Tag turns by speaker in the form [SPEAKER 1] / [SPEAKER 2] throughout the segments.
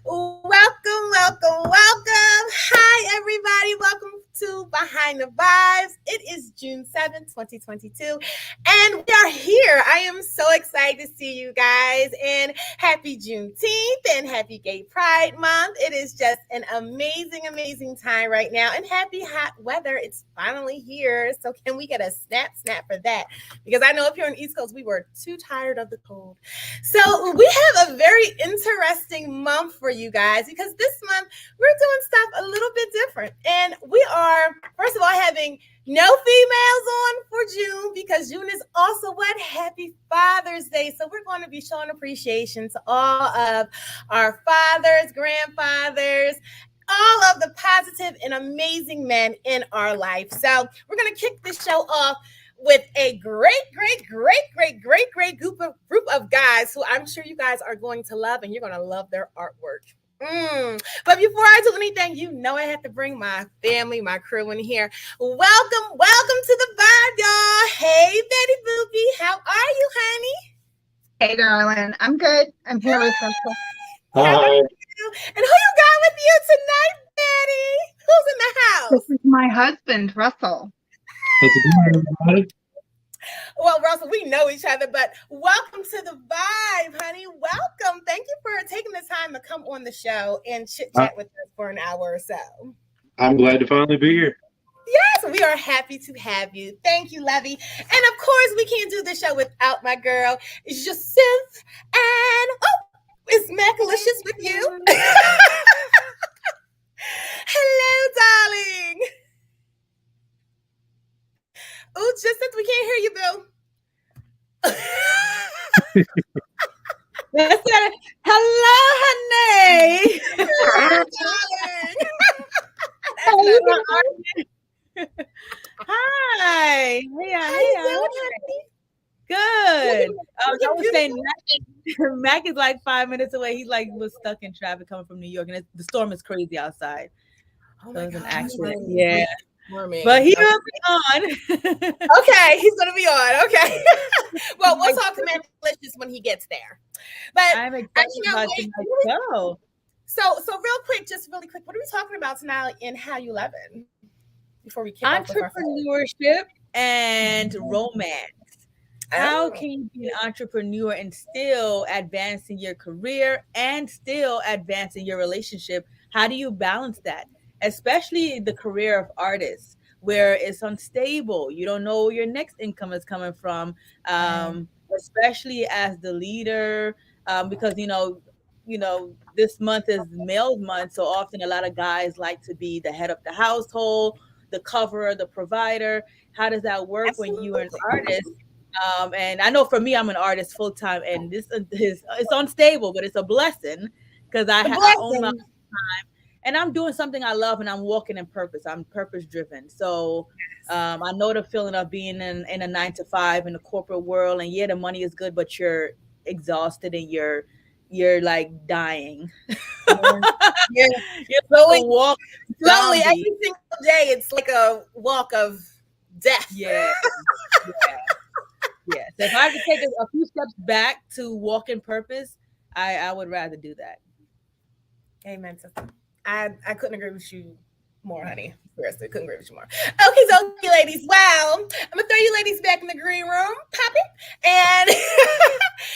[SPEAKER 1] Welcome. Hi, everybody. Welcome to Behind the Vibes. It is June 7th, 2022, and we are here. I am so excited to see you guys, and happy Juneteenth and happy Gay Pride Month. It is just an amazing time right now, and happy hot weather. It's finally here. So, can we get a snap for that? Because I know up here on the East Coast, we were too tired of the cold. So we have a very interesting month for you guys because this month we're doing stuff a little bit different. And we are, first of all, having no females on for June because June is also what? Happy Father's Day. So we're going to be showing appreciation to all of our fathers, grandfathers, all of the positive and amazing men in our life. So we're going to kick this show off with a great group of guys who I'm sure you guys are going to love, and you're going to love their artwork. But before I do anything, you know I have to bring my family, my crew in here. Welcome to the vibe, y'all. Hey, Betty Boopy, how are you, honey?
[SPEAKER 2] Hey, darling. I'm good. I'm here with Russell.
[SPEAKER 1] How are you? And who you got with you tonight, Betty? Who's in the house?
[SPEAKER 2] This is my husband, Russell.
[SPEAKER 3] How's it going, everybody?
[SPEAKER 1] Well, Russell, we know each other, but welcome to the vibe, honey. Welcome. Thank you for taking the time to come on the show and chit-chat with us for an hour or so.
[SPEAKER 3] I'm glad to finally be here.
[SPEAKER 1] Yes, we are happy to have you. Thank you, Levy. And of course, we can't do the show without my girl, Joseph. And, it's Macalicious with you. Hello, darling. Oh, Joseph, we can't hear you, Bill.
[SPEAKER 4] That's it. Hello, honey. Hi. Hey. Good. I was saying Mac is like 5 minutes away. He was stuck in traffic coming from New York, and the storm is crazy outside.
[SPEAKER 1] Oh,
[SPEAKER 4] so it was an
[SPEAKER 1] God.
[SPEAKER 4] accident. Yeah.
[SPEAKER 1] Morning.
[SPEAKER 4] But he will be on.
[SPEAKER 1] Okay, he's gonna be on. Okay. Well, we'll talk to Macalicious when he gets there. But
[SPEAKER 4] I'm excited about tonight's show.
[SPEAKER 1] So really quick, what are we talking about tonight in How You Lovin'? Before we kick off with our
[SPEAKER 4] entrepreneurship and romance. How can you be an entrepreneur and still advancing your career and still advancing your relationship? How do you balance that? Especially the career of artists, where it's unstable. You don't know where your next income is coming from, especially as the leader, because this month is male's month, so often a lot of guys like to be the head of the household, the coverer, the provider. How does that work when you are an artist? And I know for me, I'm an artist full time, and it's unstable, but it's a blessing because I own my own time. And I'm doing something I love, and I'm walking in purpose. I'm purpose driven. So I know the feeling of being in a 9-to-5 in the corporate world. And yeah, the money is good, but you're exhausted and you're like dying.
[SPEAKER 1] You're slowly every single day. It's like a walk of death.
[SPEAKER 4] Yeah. So if I had to take a few steps back to walk in purpose, I would rather do that.
[SPEAKER 1] Amen, sister. I couldn't agree with you more, honey. Seriously, couldn't agree with you more. Okay, so ladies, well, I'm gonna throw you ladies back in the green room, pop it. And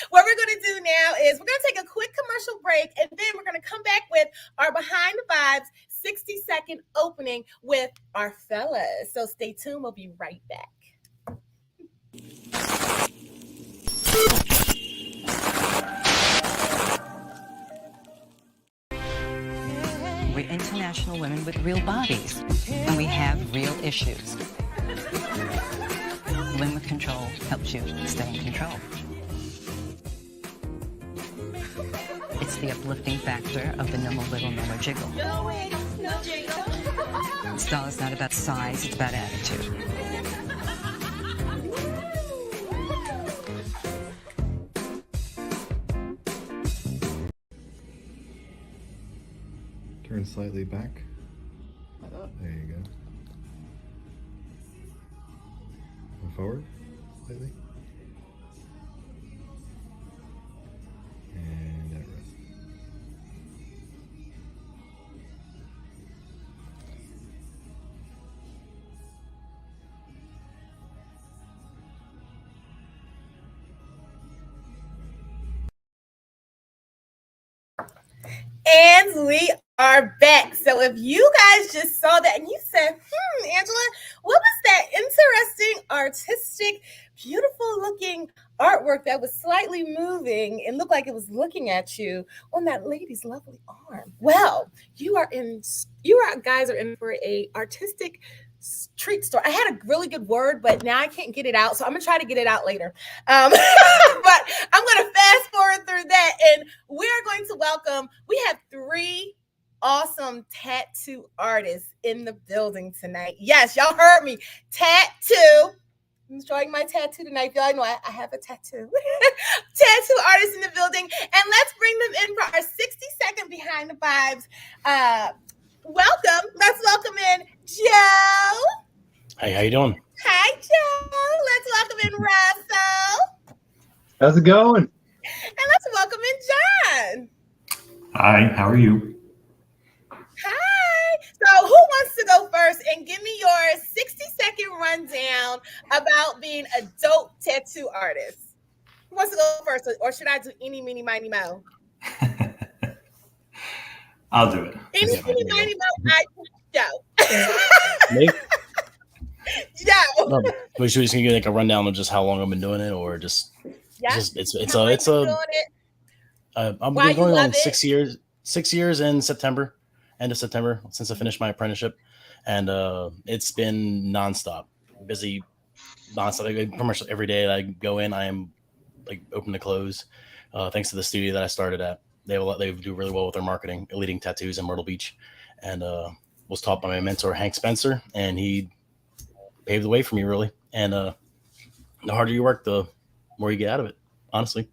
[SPEAKER 1] what we're gonna do now is we're gonna take a quick commercial break, and then we're gonna come back with our Behind the Vibes 60-second opening with our fellas. So stay tuned. We'll be right back.
[SPEAKER 5] We're international women with real bodies, and we have real issues. Women with Control helps you stay in control. It's the uplifting factor of the no more little, no more jiggle.
[SPEAKER 6] No wiggle, no jiggle.
[SPEAKER 5] Style is not about size, it's about attitude.
[SPEAKER 7] Turn slightly back. There you go. And forward slightly. And at rest.
[SPEAKER 1] And we are back. So if you guys just saw that and you said, Angela, what was that interesting, artistic, beautiful looking artwork that was slightly moving and looked like it was looking at you on that lady's lovely arm? Well, guys are in for a artistic treat store. I had a really good word, but now I can't get it out. So I'm gonna try to get it out later. But I'm gonna fast forward through that, and we're going to welcome. We have 3 awesome tattoo artists in the building tonight. Yes, y'all heard me. Tattoo. I'm showing my tattoo tonight. Y'all know I have a tattoo. Tattoo artists in the building, and let's bring them in for our 60-second behind the vibes. Welcome. Let's welcome in Joe.
[SPEAKER 8] Hey, how you doing?
[SPEAKER 1] Hi, Joe. Let's welcome in Russell.
[SPEAKER 3] How's it going?
[SPEAKER 1] And let's welcome in John.
[SPEAKER 3] Hi, how are you?
[SPEAKER 1] Hi. So who wants to go first and give me your 60-second rundown about being a dope tattoo artist? Who wants to go first? Or should I do eeny, meeny, miny, mo?
[SPEAKER 3] I'll do it.
[SPEAKER 1] Eeny, meeny, miny, mo, I Joe.
[SPEAKER 8] Me?
[SPEAKER 1] Joe.
[SPEAKER 8] No, we should just give like a rundown of just how long I've been doing it, or just
[SPEAKER 1] Yeah.
[SPEAKER 8] it's
[SPEAKER 1] How long
[SPEAKER 8] a
[SPEAKER 1] you doing it?
[SPEAKER 8] I'm
[SPEAKER 1] Why you
[SPEAKER 8] going
[SPEAKER 1] love
[SPEAKER 8] on
[SPEAKER 1] it?
[SPEAKER 8] 6 years. 6 years in September, end of September, since I finished my apprenticeship, and it's been nonstop, busy, nonstop. Like, pretty much every day that I go in, I am like open to close. Thanks to the studio that I started at, they do really well with their marketing, Leading Tattoos in Myrtle Beach, and was taught by my mentor Hank Spencer, and he paved the way for me really. And the harder you work, the more you get out of it. Honestly.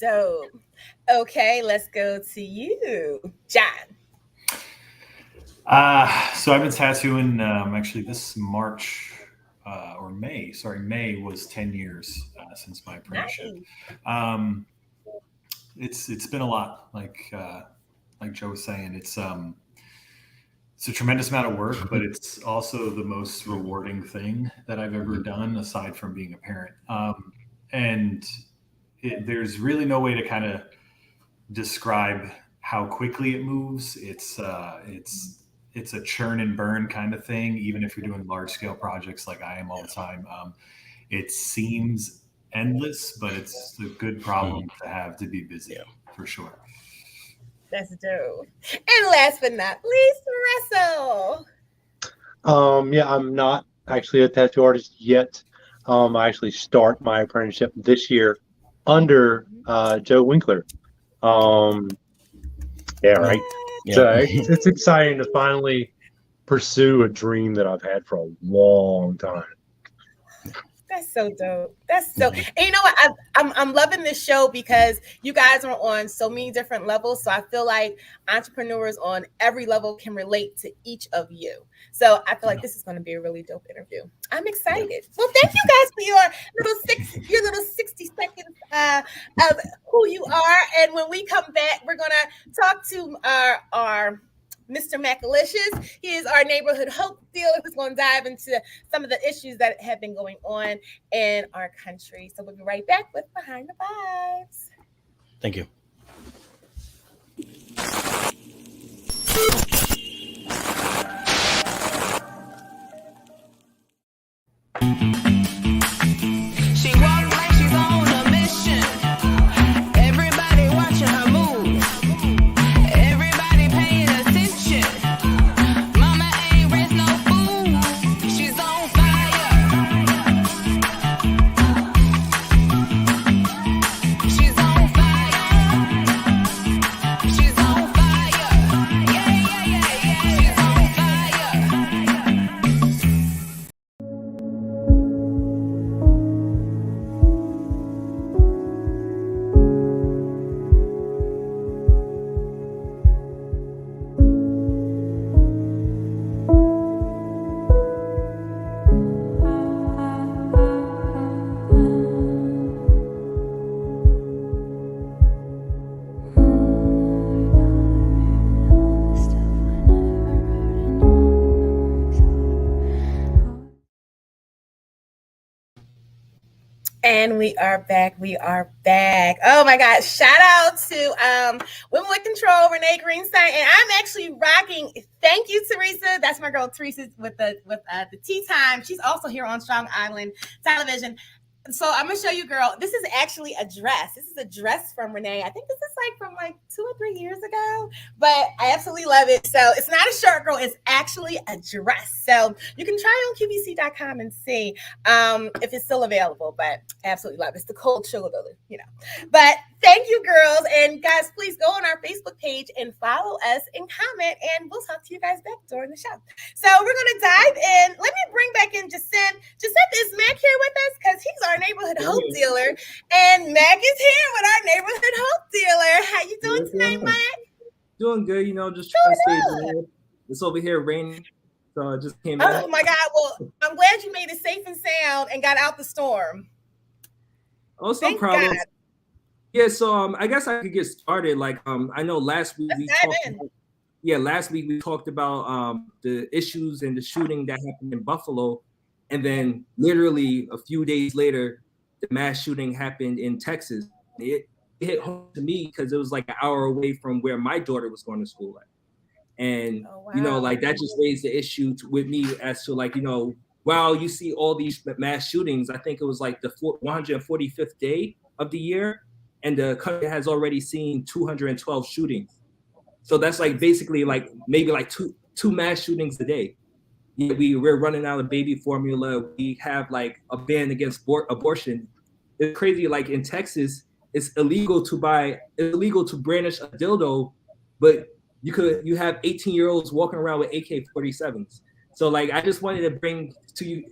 [SPEAKER 1] Dope. Okay, let's go to you, John.
[SPEAKER 9] So I've been tattooing actually this March or May. Sorry, May was 10 years since my apprenticeship. It's been a lot. Like Joe was saying, it's a tremendous amount of work, but it's also the most rewarding thing that I've ever done, aside from being a parent. There's really no way to kind of describe how quickly it moves. It's a churn and burn kind of thing. Even if you're doing large scale projects like I am all the time, it seems endless, but it's a good problem to have, to be busy, for sure.
[SPEAKER 1] That's dope. And last but not least, Russell.
[SPEAKER 3] Yeah, I'm not actually a tattoo artist yet. I actually start my apprenticeship this year under Joe Winkler. Yeah, right.
[SPEAKER 8] Yeah.
[SPEAKER 3] So it's exciting to finally pursue a dream that I've had for a long time.
[SPEAKER 1] That's so dope. That's so. And you know what? I'm loving this show because you guys are on so many different levels. So I feel like entrepreneurs on every level can relate to each of you. So I feel like this is going to be a really dope interview. I'm excited. Well, thank you guys for your little 60 seconds of who you are. And when we come back, we're going to talk to our Mr. Macalicious. He is our neighborhood hope dealer who's going to dive into some of the issues that have been going on in our country. So we'll be right back with Behind the Vibes.
[SPEAKER 8] Thank you.
[SPEAKER 6] She walks like she's on a mission. Everybody watching her move. Everybody paying attention. Mama ain't raised no fool. She's on fire. She's on fire.
[SPEAKER 1] And we are back. We are back. Oh my God. Shout out to Women with Control, Renee Greenstein. And I'm actually rocking. Thank you, Teresa. That's my girl Teresa with the tea time. She's also here on Strong Island Television. So I'm gonna show you, girl. This is actually a dress. This is a dress from Renee. I think this is like from like 2 or 3 years ago, but I absolutely love it. So it's not a shirt, girl. It's actually a dress. So you can try on QVC.com and see if it's still available. But I absolutely love it. It's the cold sugar, you know. But thank you, girls, and guys. Please go on our Facebook page and follow us and comment, and we'll talk to you guys back during the show. So we're gonna dive in. Let me bring back in Jacinth. Jacinth, is Mac here with us? Because he's our neighborhood hope dealer, and Mac is here with our neighborhood hope dealer. How you doing tonight, Mac?
[SPEAKER 10] Doing good, you know, just trying to stay good. It's over here raining, so I just came in.
[SPEAKER 1] Oh my God! Well, I'm glad you made it safe and sound and got out the storm.
[SPEAKER 10] Oh, it's no problem. Yeah, so I guess I could get started. Like I know last week last week we talked about the issues and the shooting that happened in Buffalo, and then literally a few days later, the mass shooting happened in Texas. It hit home to me because it was like an hour away from where my daughter was going to school at. And you know, like that just raised the issue with me as to like, you know, while you see all these mass shootings, I think it was like the 145th day of the year, and the country has already seen 212 shootings. So that's like basically like maybe like two mass shootings a day. Yeah, we're running out of baby formula. We have like a ban against abortion. It's crazy. Like in Texas, it's illegal to brandish a dildo, but you have 18-year-olds walking around with AK-47s. So like I just wanted to bring to you.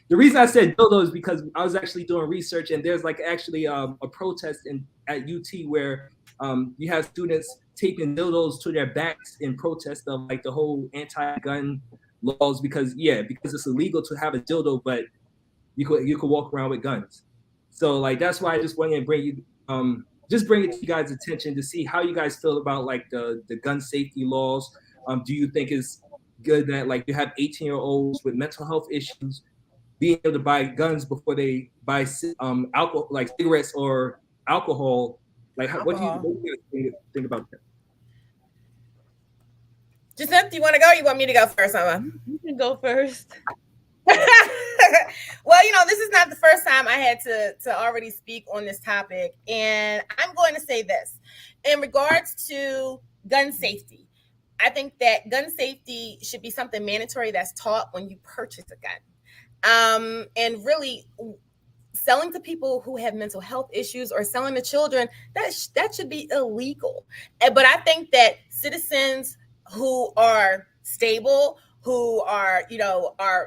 [SPEAKER 10] The reason I said dildo is because I was actually doing research, and there's like actually a protest at UT where you have students taping dildos to their backs in protest of like the whole anti-gun laws because it's illegal to have a dildo, but you could walk around with guns. So like that's why I just wanted to bring it to you guys' attention to see how you guys feel about like the gun safety laws. Do you think it's good that like you have 18-year-olds with mental health issues being able to buy guns before they buy alcohol, like cigarettes or alcohol? Like what do you think about that?
[SPEAKER 1] Jacinth, do you want to go? Or you want me to go first, Emma?
[SPEAKER 4] You can go first.
[SPEAKER 1] Well, you know, this is not the first time I had to already speak on this topic. And I'm going to say this. In regards to gun safety, I think that gun safety should be something mandatory that's taught when you purchase a gun. And really selling to people who have mental health issues or selling to children, that should be illegal. But I think that citizens who are stable, who are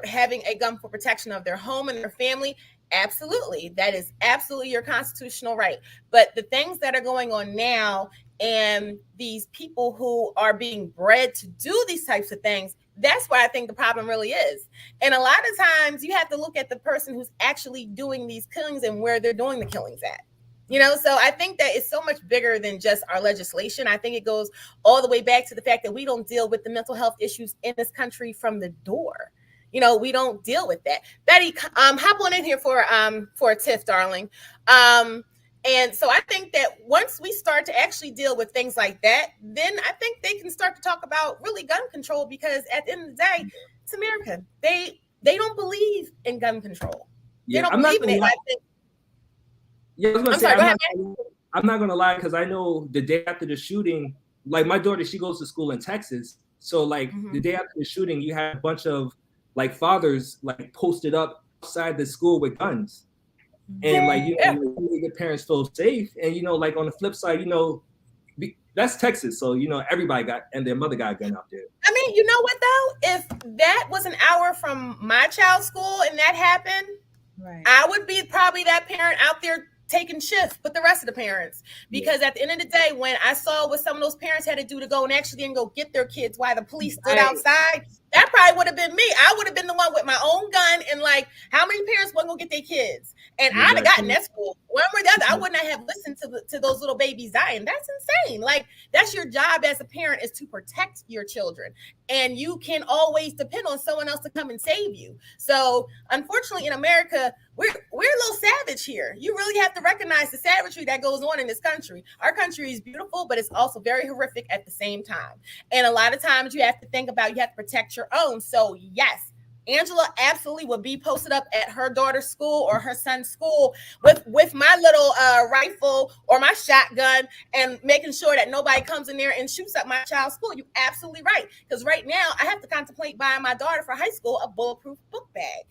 [SPEAKER 1] having a gun for protection of their home and their family, absolutely, that is absolutely your constitutional right. But the things that are going on now and these people who are being bred to do these types of things, that's where I think the problem really is. And a lot of times you have to look at the person who's actually doing these killings and where they're doing the killings at. You know, so I think that it's so much bigger than just our legislation. I think it goes all the way back to the fact that we don't deal with the mental health issues in this country from the door. You know, we don't deal with that. Betty, hop on in here for a tiff, darling. And so I think that once we start to actually deal with things like that, then I think they can start to talk about really gun control, because at the end of the day, it's America. They don't believe in gun control. They don't believe in it. I think.
[SPEAKER 10] Yeah, I was gonna say, I'm not gonna lie, because I know the day after the shooting, like my daughter, she goes to school in Texas. So like the day after the shooting, you had a bunch of like fathers like posted up outside the school with guns. And like, you know, the parents feel safe. And, you know, like on the flip side, you know, that's Texas. So, you know, everybody and their mother got a gun out there.
[SPEAKER 1] I mean, you know what, though? If that was an hour from my child's school and that happened, right, I would be probably that parent out there taking shift with the rest of the parents. Because at the end of the day, when I saw what some of those parents had to do to go and actually go get their kids while the police stood outside, that probably would have been me. I would have been the one with my own gun, and like, how many parents wasn't gonna get their kids? And I'd have gotten that school. One way or the other, I wouldn't have listened to those little babies dying. That's insane. Like, that's your job as a parent, is to protect your children. And you can always depend on someone else to come and save you. So unfortunately, in America, we're a little savage here. You really have to recognize the savagery that goes on in this country. Our country is beautiful, but it's also very horrific at the same time. And a lot of times you have to think about, you have to protect your own. So yes, Angela absolutely would be posted up at her daughter's school or her son's school with my little rifle or my shotgun, and making sure that nobody comes in there and shoots up my child's school. You're absolutely right. Because right now I have to contemplate buying my daughter for high school a bulletproof book bag.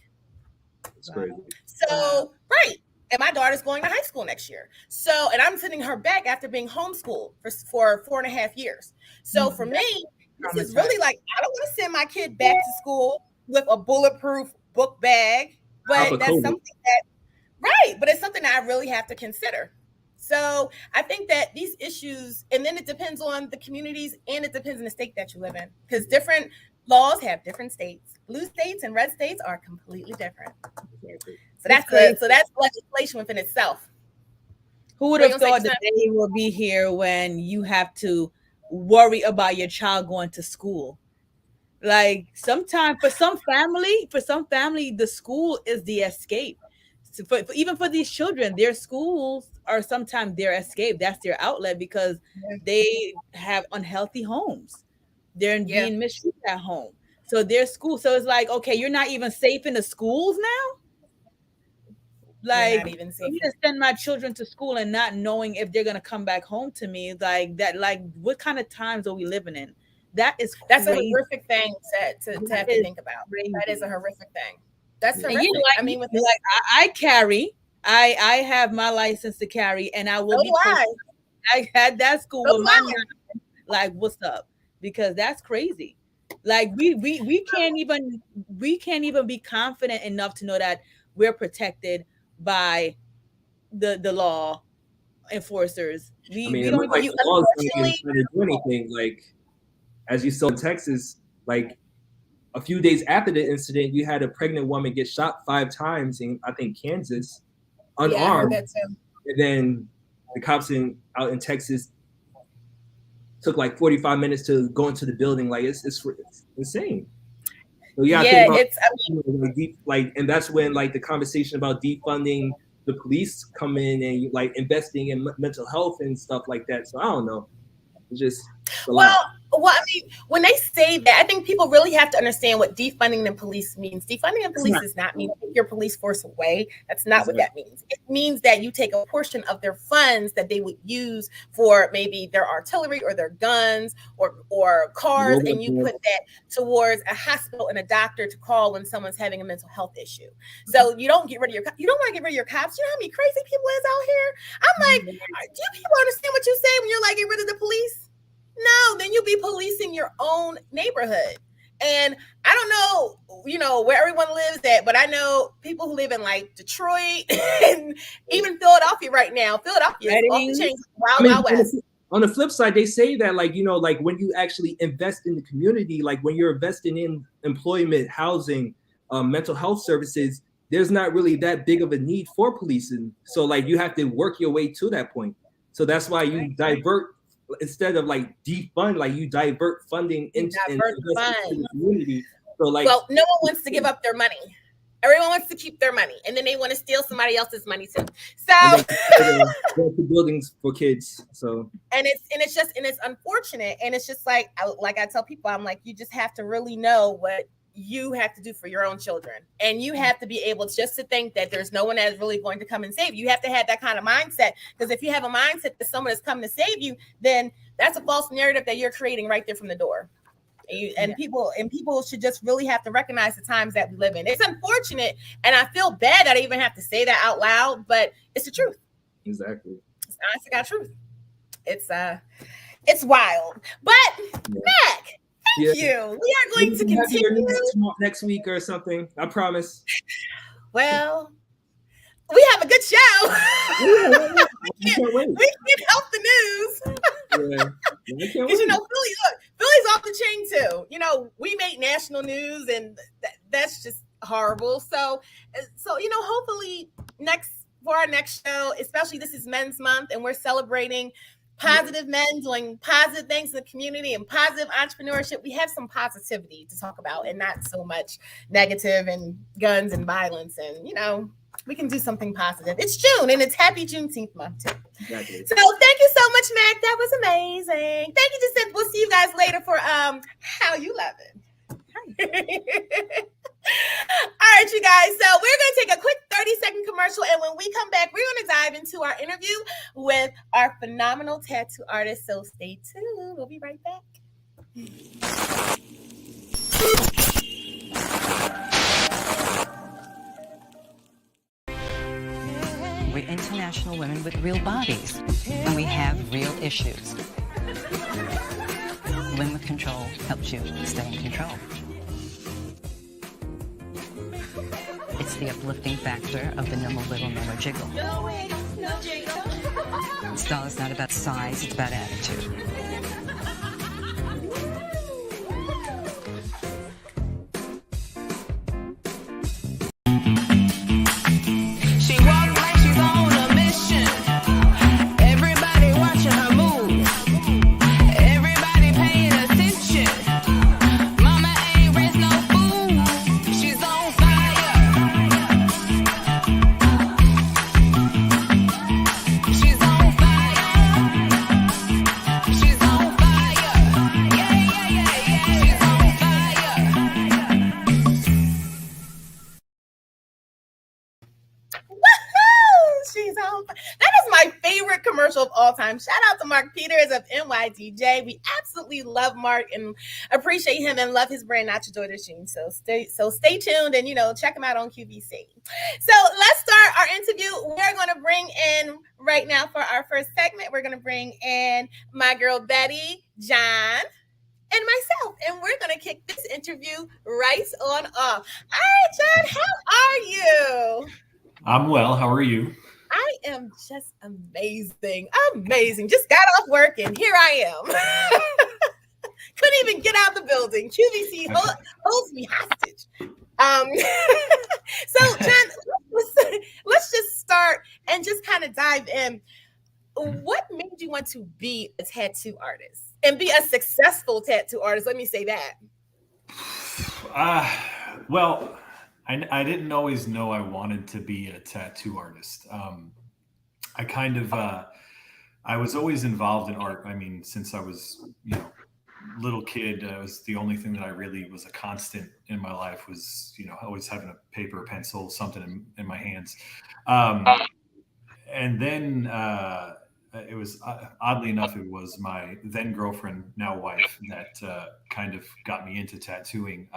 [SPEAKER 10] That's crazy.
[SPEAKER 1] So, right. And my daughter's going to high school next year. So, and I'm sending her back after being homeschooled for 4.5 years. So for me, this is really like, I don't want to send my kid back to school with a bulletproof book bag, but that's something that, right, but it's something that I really have to consider. So I think that these issues, and then it depends on the communities, and it depends on the state that you live in, because different laws have different states. Blue states and red states are completely different. So that's good. So that's legislation within itself.
[SPEAKER 4] Who would have thought that they will be here when you have to worry about your child going to school? Like, sometimes for some family, the school is the escape. So even for these children, their schools are sometimes their escape. That's their outlet, because they have unhealthy homes. They're being mistreated at home. So their school. So it's like, okay, you're not even safe in the schools now. Like, I'm going to send my children to school and not knowing if they're going to come back home to me. Like that. Like, what kind of times are we living in? That's
[SPEAKER 1] a horrific thing to have to think about. Crazy. That is a horrific thing. That's horrific.
[SPEAKER 4] You know, like, I mean, with like I carry. I have my license to carry, and I will be. I had that school with my mom. Like, what's up? Because that's crazy. Like, we can't even be confident enough to know that we're protected by the law enforcers. We don't
[SPEAKER 10] like the laws don't even do anything. Like, as you saw in Texas, like a few days after the incident, you had a pregnant woman get shot 5 times in, I think, Kansas, unarmed. Yeah, and then the cops out in Texas took like 45 minutes to go into the building. Like, it's insane. So and that's when like the conversation about defunding the police come in, and like investing in mental health and stuff like that. So I don't know. It's just a lot.
[SPEAKER 1] Well, I mean, when they say that, I think people really have to understand what defunding the police means. Defunding the police does not mean take your police force away. That's not what that means. It means that you take a portion of their funds that they would use for maybe their artillery or their guns or cars, and you put that towards a hospital and a doctor to call when someone's having a mental health issue. So you don't get rid of you don't want to get rid of your cops. You know how many crazy people is out here? I'm like, do you people understand what you say when you're like, get rid of the police? No, then you'll be policing your own neighborhood. And I don't know, where everyone lives at, but I know people who live in like Detroit and even Philadelphia right now. Philadelphia is off the chain, wild west.
[SPEAKER 10] On the flip side, they say that like when you actually invest in the community, like when you're investing in employment, housing, mental health services, there's not really that big of a need for policing. So like you have to work your way to that point. So that's why you divert. Instead of like defund, like you divert funding into the community. So like,
[SPEAKER 1] well, no one wants to give up their money. Everyone wants to keep their money, and then they want to steal somebody else's money too. So
[SPEAKER 10] go to buildings for kids. So
[SPEAKER 1] and it's unfortunate, and it's just like I tell people, I'm like, you just have to really know what you have to do for your own children, and you have to be able just to think that there's no one that's really going to come and save you. You have to have that kind of mindset, because if you have a mindset that someone is coming to save you, then that's a false narrative that you're creating right there from the door. People should just really have to recognize the times that we live in. It's unfortunate, and I feel bad that I even have to say that out loud, but it's the truth.
[SPEAKER 10] Exactly.
[SPEAKER 1] It's honest to God truth. It's wild, but Mac. Thank you. We are going to continue
[SPEAKER 10] next week or something. I promise.
[SPEAKER 1] Well, we have a good show. We can't help the news.
[SPEAKER 10] Yeah.
[SPEAKER 1] Because Philly's off the chain too. You know, we made national news, and that's just horrible. So hopefully for our next show, especially this is Men's Month, and we're celebrating positive men doing positive things in the community and positive entrepreneurship. We have some positivity to talk about, and not so much negative and guns and violence. And we can do something positive. It's June, and it's Happy Juneteenth month too.
[SPEAKER 10] Exactly.
[SPEAKER 1] So thank you so much, Mac. That was amazing. Thank you, Jacinth. We'll see you guys later for How You Love It. All right, you guys. So we're going to take a quick 30-second commercial, and when we come back, we're going to dive into our interview with our phenomenal tattoo artist. So stay tuned. We'll be right back.
[SPEAKER 5] We're international women with real bodies, and we have real issues. Women with Control helps you stay in control. It's the uplifting factor of the no more little, no more jiggle.
[SPEAKER 6] No jiggle.
[SPEAKER 5] Style is not about size, it's about attitude.
[SPEAKER 6] She walks like she's on a mission. Everybody watching her move. Everybody paying attention. Mama ain't raised no fool. She's on fire. She's on fire. She's on fire. Yeah. She's on fire.
[SPEAKER 1] Woohoo! She's on. That is my favorite commercial of all time. Shout out to Mark Peters of NYDJ. We absolutely love Mark and appreciate him and love his brand, Not Your Daughter's Jeans. So stay tuned and check him out on QVC. So let's start our interview. We're going to bring in right now for our first segment. We're going to bring in my girl Betty, John, and myself, and we're going to kick this interview right on off. All right, John, how are you?
[SPEAKER 9] I'm well. How are you?
[SPEAKER 1] I am just amazing. Just got off work and here I am. Couldn't even get out the building. QVC holds me hostage. So John, let's just start and just kind of dive in. What made you want to be a tattoo artist and be a successful tattoo artist? Let me say that.
[SPEAKER 9] Well, I didn't always know I wanted to be a tattoo artist. I was always involved in art. I mean, since I was, little kid, it was the only thing that I really was a constant in my life was, always having a paper, pencil, something in my hands. And then it was, oddly enough, it was my then girlfriend, now wife, that kind of got me into tattooing.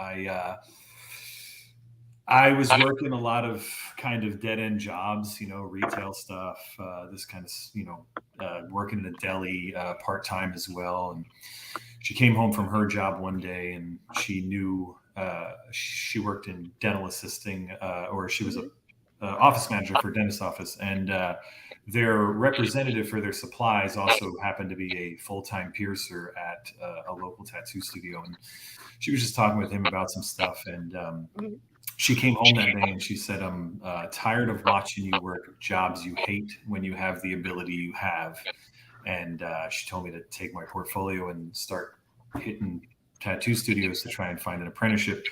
[SPEAKER 9] I was working a lot of kind of dead end jobs, retail stuff, this kind of, working in a deli part-time as well. And she came home from her job one day and she knew she worked in dental assisting, or she was a office manager for a dentist office. And their representative for their supplies also happened to be a full-time piercer at a local tattoo studio. And she was just talking with him about some stuff. And she came home that day and she said, I'm tired of watching you work jobs you hate when you have the ability you have. And she told me to take my portfolio and start hitting tattoo studios to try and find an apprenticeship.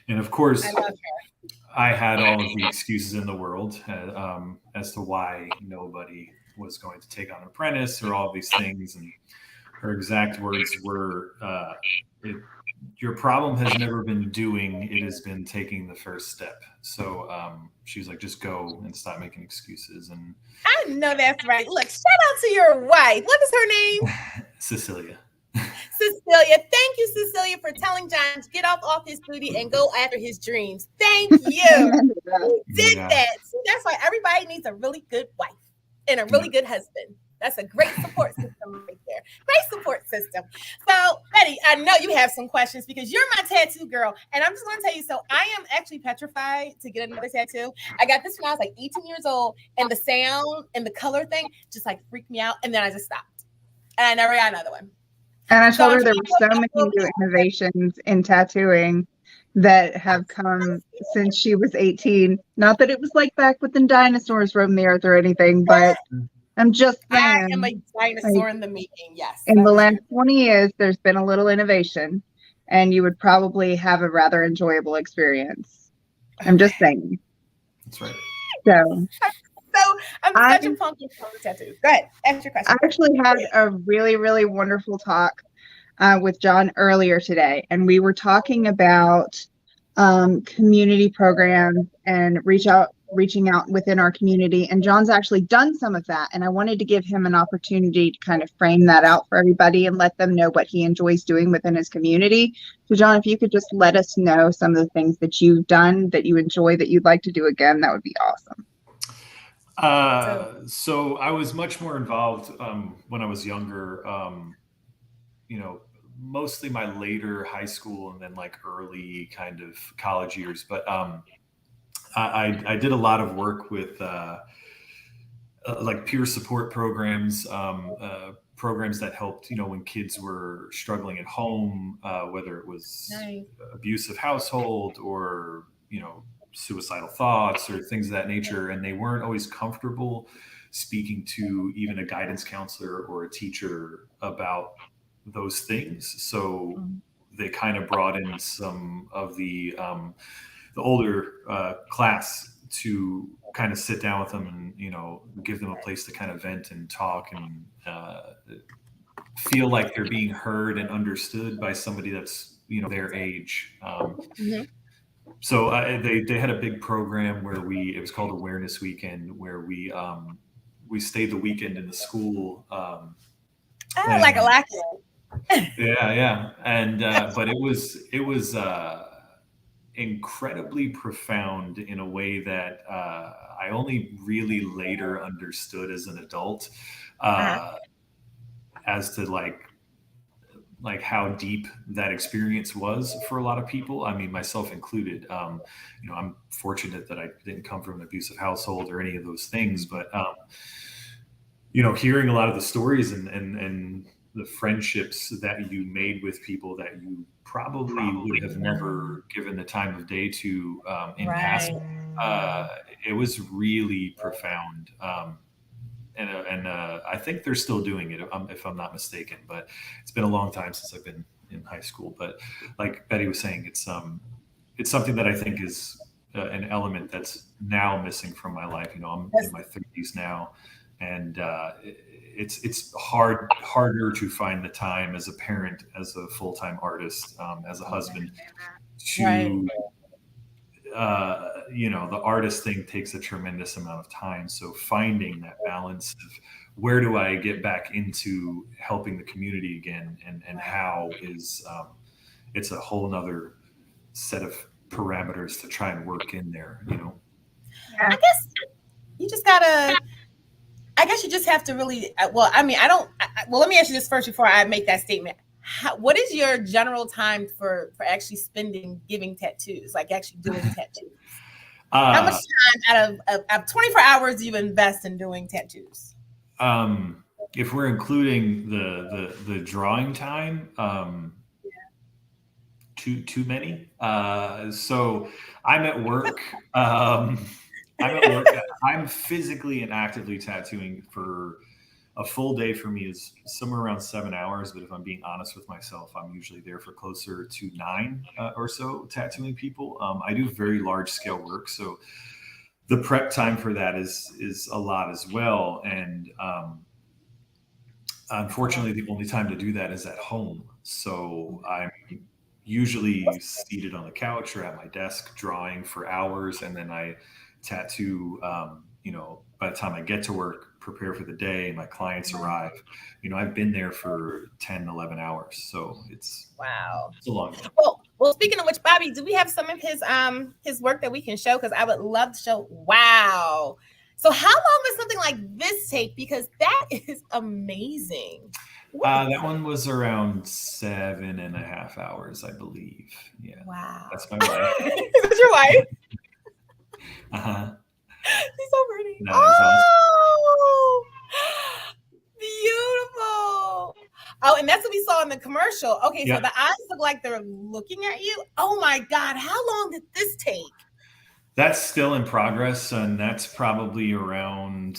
[SPEAKER 9] And of course, I had all of the excuses in the world as to why nobody was going to take on an apprentice or all of these things. And her exact words were, your problem has never been doing, it has been taking the first step. So she was like, just go and stop making excuses. And
[SPEAKER 1] I know that's right. Look, shout out to your wife. What is her name?
[SPEAKER 9] Cecilia.
[SPEAKER 1] Cecilia. Thank you, Cecilia, for telling John to get off his booty and go after his dreams. Thank you. You did that. See, that's why everybody needs a really good wife and a really good husband. That's a great support system right there. Great support system. So, Betty, I know you have some questions because you're my tattoo girl. And I'm just going to tell you, so I am actually petrified to get another tattoo. I got this when I was like 18 years old, and the sound and the color thing just like freaked me out. And then I just stopped. And I never got another one.
[SPEAKER 2] And I
[SPEAKER 1] So
[SPEAKER 2] told
[SPEAKER 1] I'm
[SPEAKER 2] her there
[SPEAKER 1] trying
[SPEAKER 2] were so
[SPEAKER 1] to
[SPEAKER 2] many
[SPEAKER 1] go
[SPEAKER 2] new innovations in tattooing that have come since she was 18. Not that it was like back when dinosaurs roamed the earth or anything, but I'm just
[SPEAKER 1] I am
[SPEAKER 2] saying,
[SPEAKER 1] a dinosaur in the making. Yes.
[SPEAKER 2] in
[SPEAKER 1] that
[SPEAKER 2] the
[SPEAKER 1] is
[SPEAKER 2] last
[SPEAKER 1] true.
[SPEAKER 2] 20 years, there's been a little innovation, and you would probably have a rather enjoyable experience. I'm just saying.
[SPEAKER 9] That's right.
[SPEAKER 2] So
[SPEAKER 1] So I'm
[SPEAKER 2] I,
[SPEAKER 1] such a pumpkin for the tattoos. Go ahead. Ask your
[SPEAKER 2] I
[SPEAKER 1] question.
[SPEAKER 2] actually had a really, really wonderful talk with John earlier today, and we were talking about community programs and reaching out within our community. And John's actually done some of that, and I wanted to give him an opportunity to kind of frame that out for everybody and let them know what he enjoys doing within his community. So, John, if you could just let us know some of the things that you've done that you enjoy that you'd like to do again, that would be awesome.
[SPEAKER 9] So I was much more involved when I was younger. Mostly my later high school and then like early kind of college years. But I did a lot of work with like peer support programs, programs that helped, when kids were struggling at home, whether it was abusive household or, suicidal thoughts or things of that nature. And they weren't always comfortable speaking to even a guidance counselor or a teacher about those things. So they kind of brought in some of the older class to kind of sit down with them and, give them a place to kind of vent and talk and feel like they're being heard and understood by somebody that's, their age. So they had a big program where it was called Awareness Weekend, where we stayed the weekend in the school.
[SPEAKER 1] Like a lack.
[SPEAKER 9] Yeah. And, but it was incredibly profound in a way that I only really later understood as an adult, as to like how deep that experience was for a lot of people. I mean, myself included. I'm fortunate that I didn't come from an abusive household or any of those things, but hearing a lot of the stories and the friendships that you made with people that you probably would have never given the time of day to in passing, it was really profound. And I think they're still doing it, if I'm not mistaken. But it's been a long time since I've been in high school. But like Betty was saying, it's something that I think is an element that's now missing from my life. I'm in my 30s now, and it's harder to find the time as a parent, as a full-time artist, as a husband, to the artist thing takes a tremendous amount of time. So finding that balance of where do I get back into helping the community again, and how is it's a whole nother set of parameters to try and work in there.
[SPEAKER 1] I guess you just gotta. I guess you just have to really. Well, I mean, I don't. Well, let me ask you this first before I make that statement. What is your general time for actually giving tattoos, like actually doing tattoos? How much time out of 24 hours do you invest in doing tattoos?
[SPEAKER 9] If we're including the drawing time, too many. So I'm at work. I'm physically and actively tattooing for a full day. For me is somewhere around 7 hours. But if I'm being honest with myself, I'm usually there for closer to 9 or so tattooing people. I do very large scale work. So the prep time for that is a lot as well. And unfortunately, the only time to do that is at home. So I'm usually seated on the couch or at my desk drawing for hours, and then I tattoo, by the time I get to work, prepare for the day, my clients arrive. I've been there for 10, 11 hours. So it's a long time.
[SPEAKER 1] Well, speaking of which, Bobby, do we have some of his work that we can show? Because I would love to show. Wow. So how long does something like this take? Because that is amazing.
[SPEAKER 9] That one was around 7.5 hours, I believe. Yeah.
[SPEAKER 1] Wow.
[SPEAKER 9] That's my wife.
[SPEAKER 1] Is that your wife?
[SPEAKER 9] Uh-huh.
[SPEAKER 1] She's so pretty.
[SPEAKER 9] No,
[SPEAKER 1] oh, beautiful. Oh, and that's what we saw in the commercial. Okay,
[SPEAKER 9] Yeah.
[SPEAKER 1] so the eyes look like they're looking at you. Oh my God, how long did this take?
[SPEAKER 9] That's still in progress, and that's probably around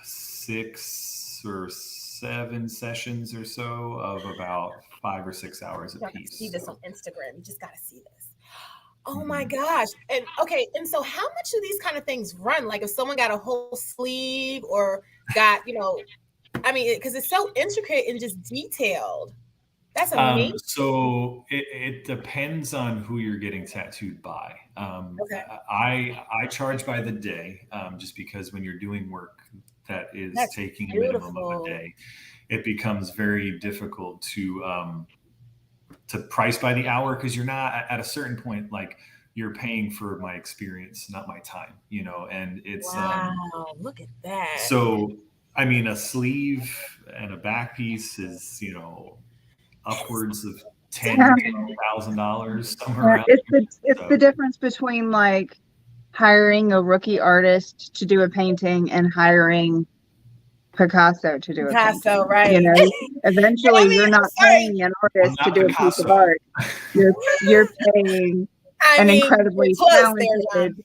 [SPEAKER 9] 6 or 7 sessions or so of about 5 or 6 hours
[SPEAKER 1] You
[SPEAKER 9] a
[SPEAKER 1] gotta
[SPEAKER 9] piece.
[SPEAKER 1] see this on
[SPEAKER 9] So,
[SPEAKER 1] Instagram. You just gotta see this. Oh my
[SPEAKER 9] mhm.
[SPEAKER 1] gosh. And okay, and so how much do these kind of things run? Like if someone got a whole sleeve or got, I mean, because it's so intricate and just detailed. That's amazing.
[SPEAKER 9] So it depends on who you're getting tattooed by.
[SPEAKER 1] Okay.
[SPEAKER 9] I charge by the day, just because when you're doing work that is
[SPEAKER 1] That's
[SPEAKER 9] taking a minimum of
[SPEAKER 1] beautiful.
[SPEAKER 9] a day, it becomes very difficult to price by the hour, because you're not at a certain point, like, you're paying for my experience, not my time, and it's
[SPEAKER 1] Wow, look at that.
[SPEAKER 9] so, I mean, a sleeve and a back piece is, upwards of $10,000-$12,000 somewhere around
[SPEAKER 2] It's
[SPEAKER 9] there.
[SPEAKER 2] it's the
[SPEAKER 9] So,
[SPEAKER 2] difference between like hiring a rookie artist to do a painting and hiring Picasso to do a
[SPEAKER 1] Picasso,
[SPEAKER 2] painting.
[SPEAKER 1] right?
[SPEAKER 2] You know, eventually
[SPEAKER 1] I mean,
[SPEAKER 2] you're
[SPEAKER 1] I'm
[SPEAKER 2] not
[SPEAKER 1] sorry.
[SPEAKER 2] paying an
[SPEAKER 9] I'm
[SPEAKER 2] artist to
[SPEAKER 9] not
[SPEAKER 2] do a piece of
[SPEAKER 9] Picasso.
[SPEAKER 2] art. You're paying
[SPEAKER 1] I
[SPEAKER 2] an
[SPEAKER 1] mean,
[SPEAKER 2] incredibly
[SPEAKER 1] you're close there,
[SPEAKER 2] talented,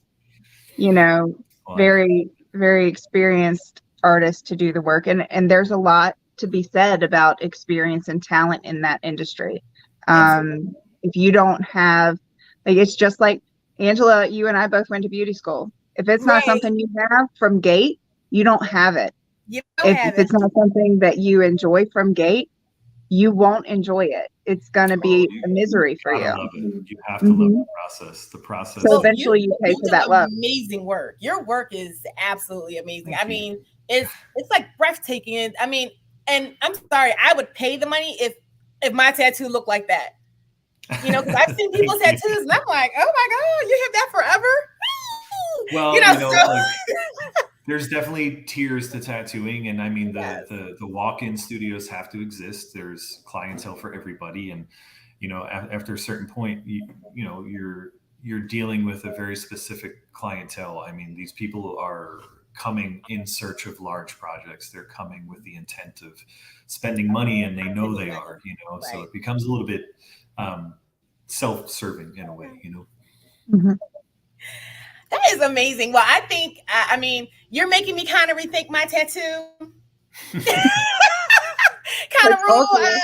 [SPEAKER 1] John.
[SPEAKER 2] very, very experienced artist to do the work. And there's a lot to be said about experience and talent in that industry. If you don't have, like, it's just like Angela, you and I both went to beauty school. If it's not
[SPEAKER 1] Right.
[SPEAKER 2] something you have from gate, you don't have it.
[SPEAKER 1] You don't
[SPEAKER 2] If
[SPEAKER 1] have
[SPEAKER 2] it's
[SPEAKER 1] it.
[SPEAKER 2] not something that you enjoy from gate, you won't enjoy it. It's going to be a misery for
[SPEAKER 9] Gotta
[SPEAKER 2] you.
[SPEAKER 9] love it. You have to love
[SPEAKER 2] Mhm.
[SPEAKER 9] the process. The process.
[SPEAKER 2] So
[SPEAKER 1] Well,
[SPEAKER 2] eventually you pay
[SPEAKER 1] you
[SPEAKER 2] for
[SPEAKER 1] do
[SPEAKER 2] that love.
[SPEAKER 1] amazing work. Your work is absolutely amazing.
[SPEAKER 9] Thank
[SPEAKER 1] I
[SPEAKER 9] you.
[SPEAKER 1] mean, it's like breathtaking. And I mean, and I'm sorry, I would pay the money if my tattoo looked like that. Because I've seen people's
[SPEAKER 9] Thank
[SPEAKER 1] tattoos, and I'm like, oh my God, you have that forever?
[SPEAKER 9] Well,
[SPEAKER 1] so
[SPEAKER 9] like, there's definitely tiers to tattooing, and I mean
[SPEAKER 1] Yes.
[SPEAKER 9] the walk-in studios have to exist. There's clientele for everybody, and after a certain point, you're dealing with a very specific clientele. I mean, these people are coming in search of large projects. They're coming with the intent of spending money, and they know they are. So
[SPEAKER 1] Right.
[SPEAKER 9] it becomes a little bit self-serving in a way.
[SPEAKER 2] Mhm.
[SPEAKER 1] That is amazing. Well, I think, I mean, you're making me kind of rethink my tattoo. kind of rule
[SPEAKER 2] Totally.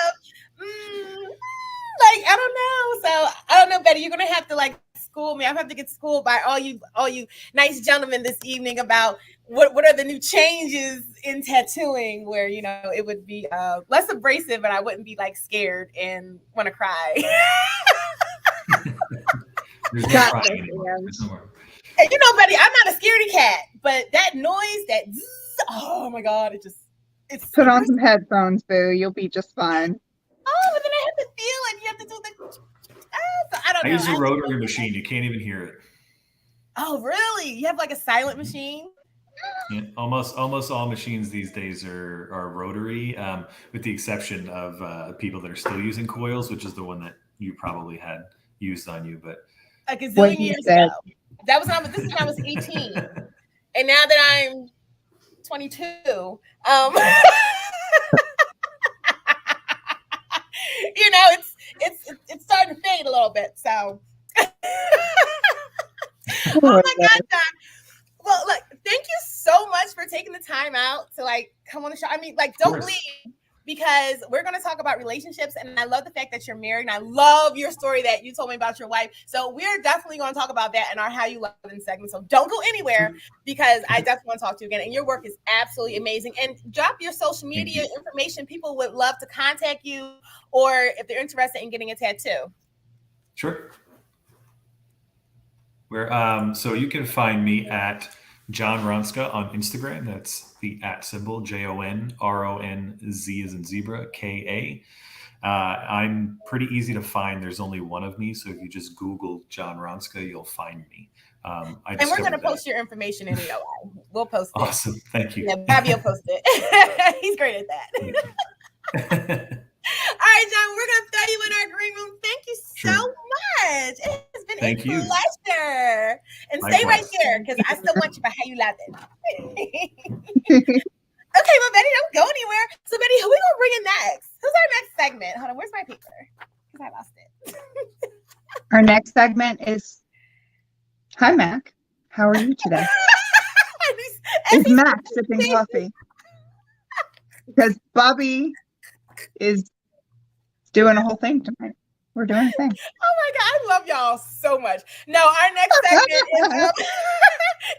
[SPEAKER 1] like, I don't know. So I don't know, Betty. You're gonna have to like school me. I have to get schooled by all you nice gentlemen this evening about what are the new changes in tattooing, where it would be less abrasive, and I wouldn't be like scared and want to cry.
[SPEAKER 9] There's no
[SPEAKER 2] Got
[SPEAKER 9] crying
[SPEAKER 2] this,
[SPEAKER 9] anymore.
[SPEAKER 2] Ian.
[SPEAKER 9] There's no more.
[SPEAKER 1] And Betty, I'm not a scaredy cat, but that noise, that zzz, oh my God, it's
[SPEAKER 2] Put on some headphones, boo. You'll be just fine.
[SPEAKER 1] Oh, but then I have to feel it. You have to do the. So I don't
[SPEAKER 9] I
[SPEAKER 1] know.
[SPEAKER 9] use a rotary machine. You can't even hear it.
[SPEAKER 1] Oh, really? You have like a silent machine?
[SPEAKER 9] Yeah, almost all machines these days are rotary, with the exception of people that are still using coils, which is the one that you probably had used on you. But
[SPEAKER 1] A gazillion
[SPEAKER 2] he
[SPEAKER 1] years
[SPEAKER 2] said.
[SPEAKER 1] ago. That was this is when I was 18, and now that I'm 22, it's starting to fade a little bit. So, oh my God, John. Well, look, thank you so much for taking the time out to like come on the show. I mean, like, don't leave, because we're going to talk about relationships, and I love the fact that you're married, and I love your story that you told me about your wife. So we're definitely going to talk about that in our How You Love It segment. So don't go anywhere, because I definitely want to talk to you again. And your work is absolutely amazing. And drop your social media information. People would love to contact you, or if they're interested in getting a tattoo.
[SPEAKER 9] Sure. So you can find me at John Ronska on Instagram. That's the @ symbol, JONRONZ as in zebra, KA. I'm pretty easy to find. There's only one of me, so if you just Google John Ronska, you'll find me.
[SPEAKER 1] And we're going to post your information in the OI. We'll post it.
[SPEAKER 9] Awesome. Thank you.
[SPEAKER 1] Yeah, Bobby will post it. He's great at that. All right, John, we're going to throw you in our green room. Thank you so much. It has been a pleasure. And stay right there, because I still want you by How You Love It. Okay, well, Betty, don't go anywhere. So, Betty, who are we going to bring in next? Who our next segment? Hold on, where's my paper? Because I lost it.
[SPEAKER 2] Our next segment is, hi, Mac. How are you today? It's Mac sipping coffee. Because Bobby is doing a whole thing tonight. We're doing a thing.
[SPEAKER 1] Oh my God, I love y'all so much. No, our next segment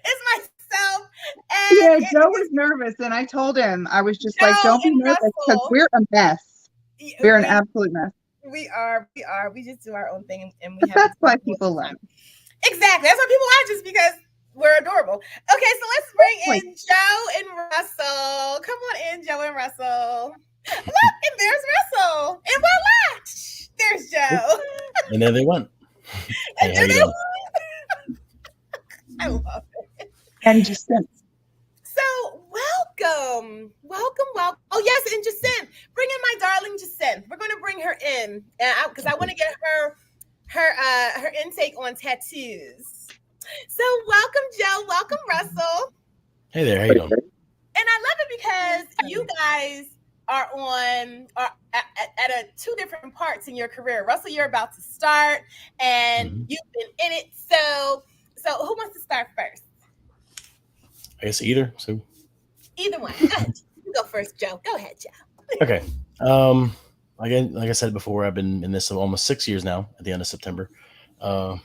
[SPEAKER 1] is myself. And
[SPEAKER 2] Joe was nervous, and I told him, I was just like, don't be nervous, because we're a mess. We're an absolute mess.
[SPEAKER 1] We are. We just do our own thing, and
[SPEAKER 2] But that's why people love.
[SPEAKER 1] Exactly. That's why people watch us, because we're adorable. Okay, so let's bring in Joe and Russell. Come on in, Joe and Russell. Look, and there's Russell. And voila, there's Joe.
[SPEAKER 8] And there they went.
[SPEAKER 1] And
[SPEAKER 8] Hey,
[SPEAKER 1] there they went. I love it.
[SPEAKER 2] And Jacinth.
[SPEAKER 1] So welcome. Oh yes, and Jacinth. Bring in my darling Jacinth. We're going to bring her in because I want to get her intake on tattoos. So welcome, Joe. Welcome, Russell.
[SPEAKER 8] Hey there, how you doing?
[SPEAKER 1] And I love it because you guys are at two different parts in your career. Russell, you're about to start, and you've been in it. So who wants to start first?
[SPEAKER 8] I guess either. So
[SPEAKER 1] either one. You go first, Joe. Go ahead, Joe.
[SPEAKER 8] Okay. Again, like I said before, I've been in this almost 6 years now. At the end of September. I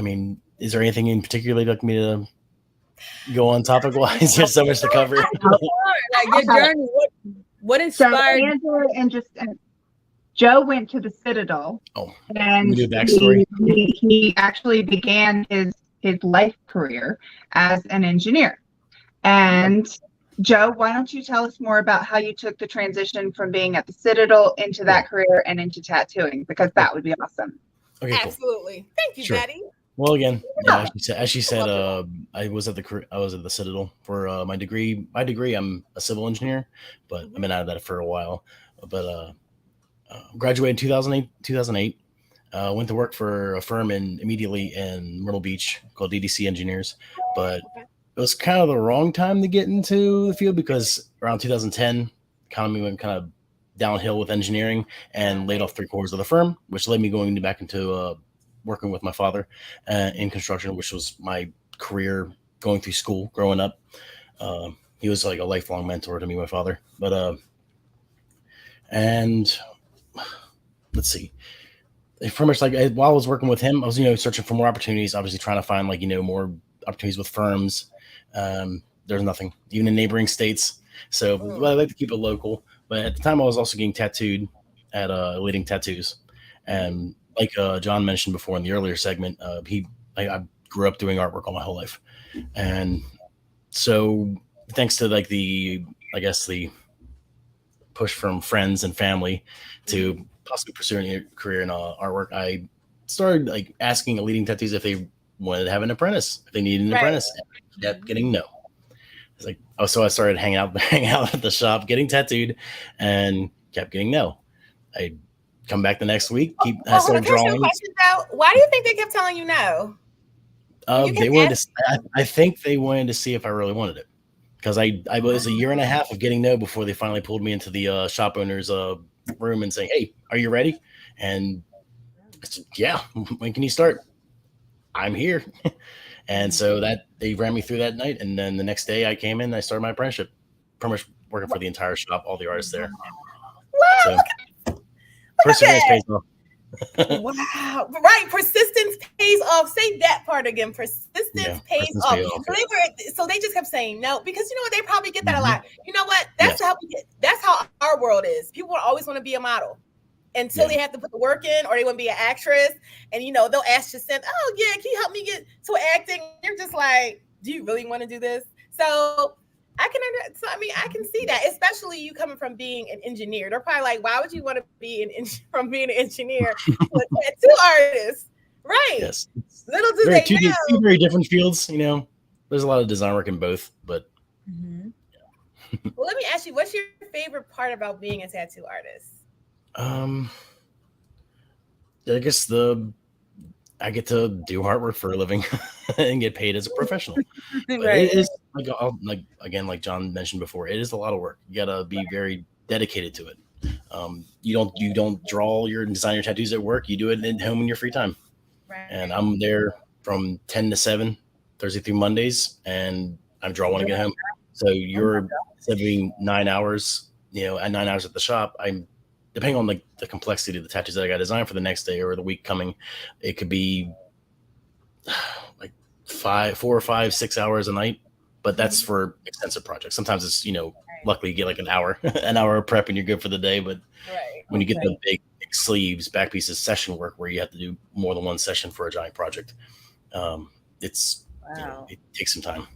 [SPEAKER 8] mean, is there anything in particular you'd like me to go on topic wise? There's so much to cover.
[SPEAKER 4] Like your journey. What inspired?
[SPEAKER 2] So Angela and Joe went to the Citadel.
[SPEAKER 8] Oh,
[SPEAKER 2] and
[SPEAKER 8] do a backstory.
[SPEAKER 2] He actually began his life career as an engineer. And Joe, why don't you tell us more about how you took the transition from being at the Citadel into that career and into tattooing, because that would be awesome.
[SPEAKER 8] Okay, cool.
[SPEAKER 1] Absolutely. Thank you, Betty.
[SPEAKER 8] Well, again, yeah, as she said, I was at the Citadel for my degree. My degree, I'm a civil engineer, but I've been out of that for a while. But graduated in 2008. Went to work for a firm immediately in Myrtle Beach called DDC Engineers, but it was kind of the wrong time to get into the field because around 2010, economy went kind of downhill with engineering and laid off 3/4 of the firm, which led me going back into working with my father in construction, which was my career going through school, growing up. He was like a lifelong mentor to me, my father. But and let's see. Pretty much like while I was working with him, I was, searching for more opportunities, obviously trying to find more opportunities with firms. There's nothing, even in neighboring states. So I like to keep it local. But at the time I was also getting tattooed at Leading Tattoos. And like John mentioned before in the earlier segment, I grew up doing artwork all my whole life. And so thanks to the push from friends and family to possibly pursuing a career in artwork, I started asking Leading Tattoos if they wanted to have an apprentice, if they needed an apprentice. And I kept getting no. It's so I started hanging out at the shop, getting tattooed, and kept getting no. I come back the next week, I started drawing.
[SPEAKER 1] Why do you think they kept telling you no?
[SPEAKER 8] They wanted to. I think they wanted to see if I really wanted it, because I was a year and a half of getting no before they finally pulled me into the shop owner's room and saying, "Hey, are you ready?" And I said, "Yeah, when can you start?" I'm here. And so that they ran me through that night. And then the next day I came in and I started my apprenticeship, pretty much working for the entire shop, all the artists there.
[SPEAKER 1] Wow.
[SPEAKER 8] So, perseverance pays off.
[SPEAKER 1] Wow. Right. Persistence pays off. Say that part again. Persistence pays off. So they just kept saying no, because you know what? They probably get that a lot. You know what? That's how our world is. People always want to be a model until they have to put the work in, or they want to be an actress. And they'll ask Jacinth, "Oh yeah, can you help me get to acting?" You're just like, "Do you really want to do this?" So I can see that, especially you coming from being an engineer. They're probably like, "Why would you want to be from being an engineer to a tattoo artist?" Right?
[SPEAKER 8] Yes.
[SPEAKER 1] Little do they know.
[SPEAKER 8] Two very different fields. There's a lot of design work in both, but.
[SPEAKER 1] Well, let me ask you, what's your favorite part about being a tattoo artist?
[SPEAKER 8] I guess I get to do artwork for a living and get paid as a professional. Right. It is like John mentioned before, it is a lot of work. You gotta be very dedicated to it. You don't draw your design your tattoos at work. You do it at home in your free time.
[SPEAKER 1] Right.
[SPEAKER 8] And I'm there from 10 to 7 Thursday through Mondays, and I draw when I get home. So you're 9 hours, and 9 hours at the shop. I'm depending on the complexity of the tattoos that I got designed for the next day or the week coming. It could be like 4 or 5, 6 hours a night, but that's for extensive projects. Sometimes it's luckily you get like an hour of prep and you're good for the day. But when you get the big sleeves, back pieces, session work where you have to do more than one session for a giant project, it's it takes some time.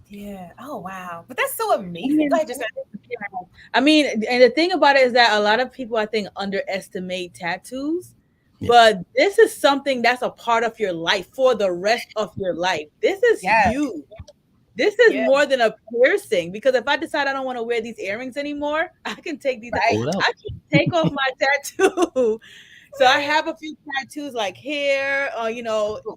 [SPEAKER 1] Yeah. Oh wow. But that's so amazing.
[SPEAKER 4] I mean, and the thing about it is that a lot of people I think underestimate tattoos. But this is something that's a part of your life for the rest of your life. This is huge. This is more than a piercing, because if I decide I don't want to wear these earrings anymore, I can take these. I can take off my tattoo. So I have a few tattoos like here,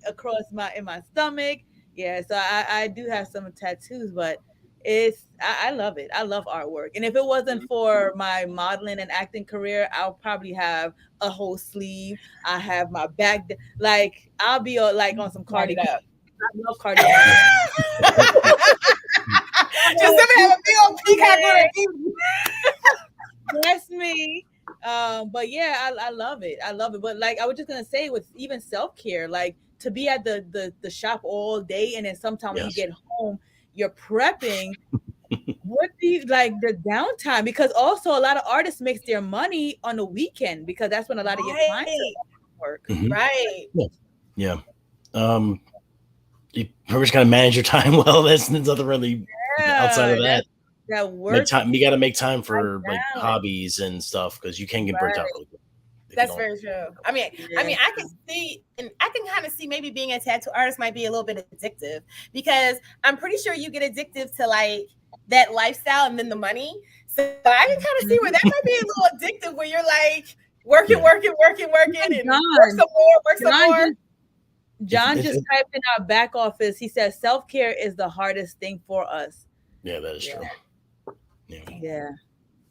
[SPEAKER 4] across in my stomach. Yeah, so I do have some tattoos, but I love it. I love artwork. And if it wasn't for my modeling and acting career, I'll probably have a whole sleeve. I have my back, like I'll be like on some Cardi B. I love Cardi B.
[SPEAKER 1] Just have a big old peacock on it.
[SPEAKER 4] That's me. But yeah, I love it. I love it. But like I was just gonna say, with even self-care, like to be at the shop all day, and then sometimes when you get home, you're prepping. What the downtime? Because also a lot of artists makes their money on the weekend, because that's when a lot of your clients work.
[SPEAKER 8] Mm-hmm.
[SPEAKER 1] Right.
[SPEAKER 8] Yeah. You pretty much gotta manage your time well. There's nothing really outside of that.
[SPEAKER 4] That work.
[SPEAKER 8] You got to make time for like hobbies and stuff, because you can get burnt out really quick.
[SPEAKER 1] That's very true. I mean, I can see, and I can kind of see maybe being a tattoo artist might be a little bit addictive, because I'm pretty sure you get addictive to like that lifestyle and then the money. So I can kind of see where that might be a little addictive, where you're like working, and work some more.
[SPEAKER 4] John just typed in our back office. He says self-care is the hardest thing for us.
[SPEAKER 8] Yeah, that is true.
[SPEAKER 4] Yeah.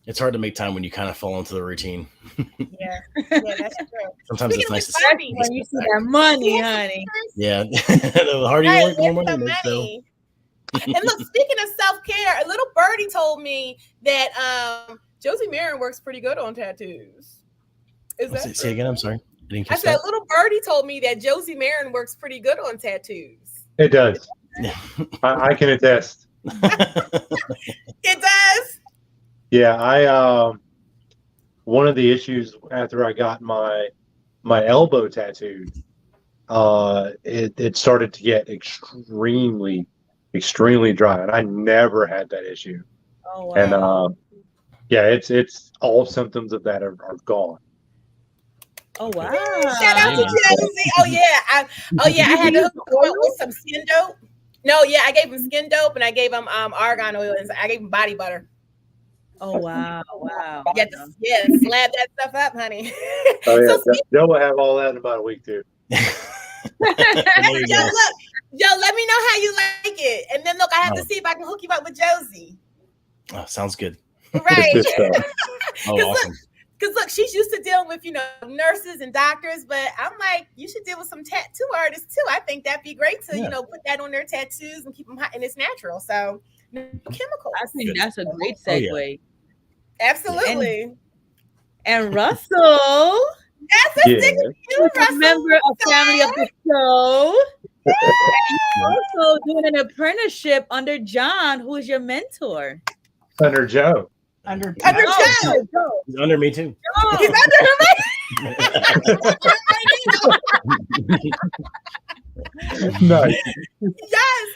[SPEAKER 8] It's hard to make time when you kind of fall into the routine.
[SPEAKER 1] Yeah, that's true.
[SPEAKER 8] Sometimes it's nice to see
[SPEAKER 4] when you see that money, honey.
[SPEAKER 8] Yeah, the harder you work, the more money you make. So.
[SPEAKER 1] And look, speaking of self-care, a little birdie told me that Josie Marin works pretty good on tattoos. Is that
[SPEAKER 8] say again? I'm sorry.
[SPEAKER 1] I said, a little birdie told me that Josie Marin works pretty good on tattoos.
[SPEAKER 3] It does. I can attest.
[SPEAKER 1] It does.
[SPEAKER 3] Yeah, one of the issues after I got my elbow tattooed, it started to get extremely dry, and I never had that issue.
[SPEAKER 4] Oh wow.
[SPEAKER 3] And it's all symptoms of that are gone.
[SPEAKER 4] Oh wow!
[SPEAKER 1] Shout out to Josie. Oh yeah, I had to hook him up with some skin dope. No, yeah, I gave him skin dope, and I gave him argan oil, and I gave him body butter.
[SPEAKER 4] Oh wow!
[SPEAKER 1] Yeah, slab that stuff up, honey.
[SPEAKER 3] Oh yeah, Joe will have all that in about a week too.
[SPEAKER 1] Joe, let me know how you like it, and then look, I have to see if I can hook you up with Josie.
[SPEAKER 8] Oh, sounds good.
[SPEAKER 1] Right.
[SPEAKER 8] Oh, awesome.
[SPEAKER 1] Because look, she's used to dealing with nurses and doctors, but I'm like, you should deal with some tattoo artists too. I think that'd be great to put that on their tattoos and keep them hot, and it's natural, so no chemicals.
[SPEAKER 4] I think that's a great segue.
[SPEAKER 1] Oh, yeah. Absolutely.
[SPEAKER 4] And Russell,
[SPEAKER 1] that's a Russell,
[SPEAKER 4] member of family of the show. And you're also doing an apprenticeship under John, who is your mentor.
[SPEAKER 3] Under Joe.
[SPEAKER 1] Under Joe.
[SPEAKER 8] He's under me too.
[SPEAKER 1] Oh. He's under him.
[SPEAKER 3] Nice.
[SPEAKER 1] Yes.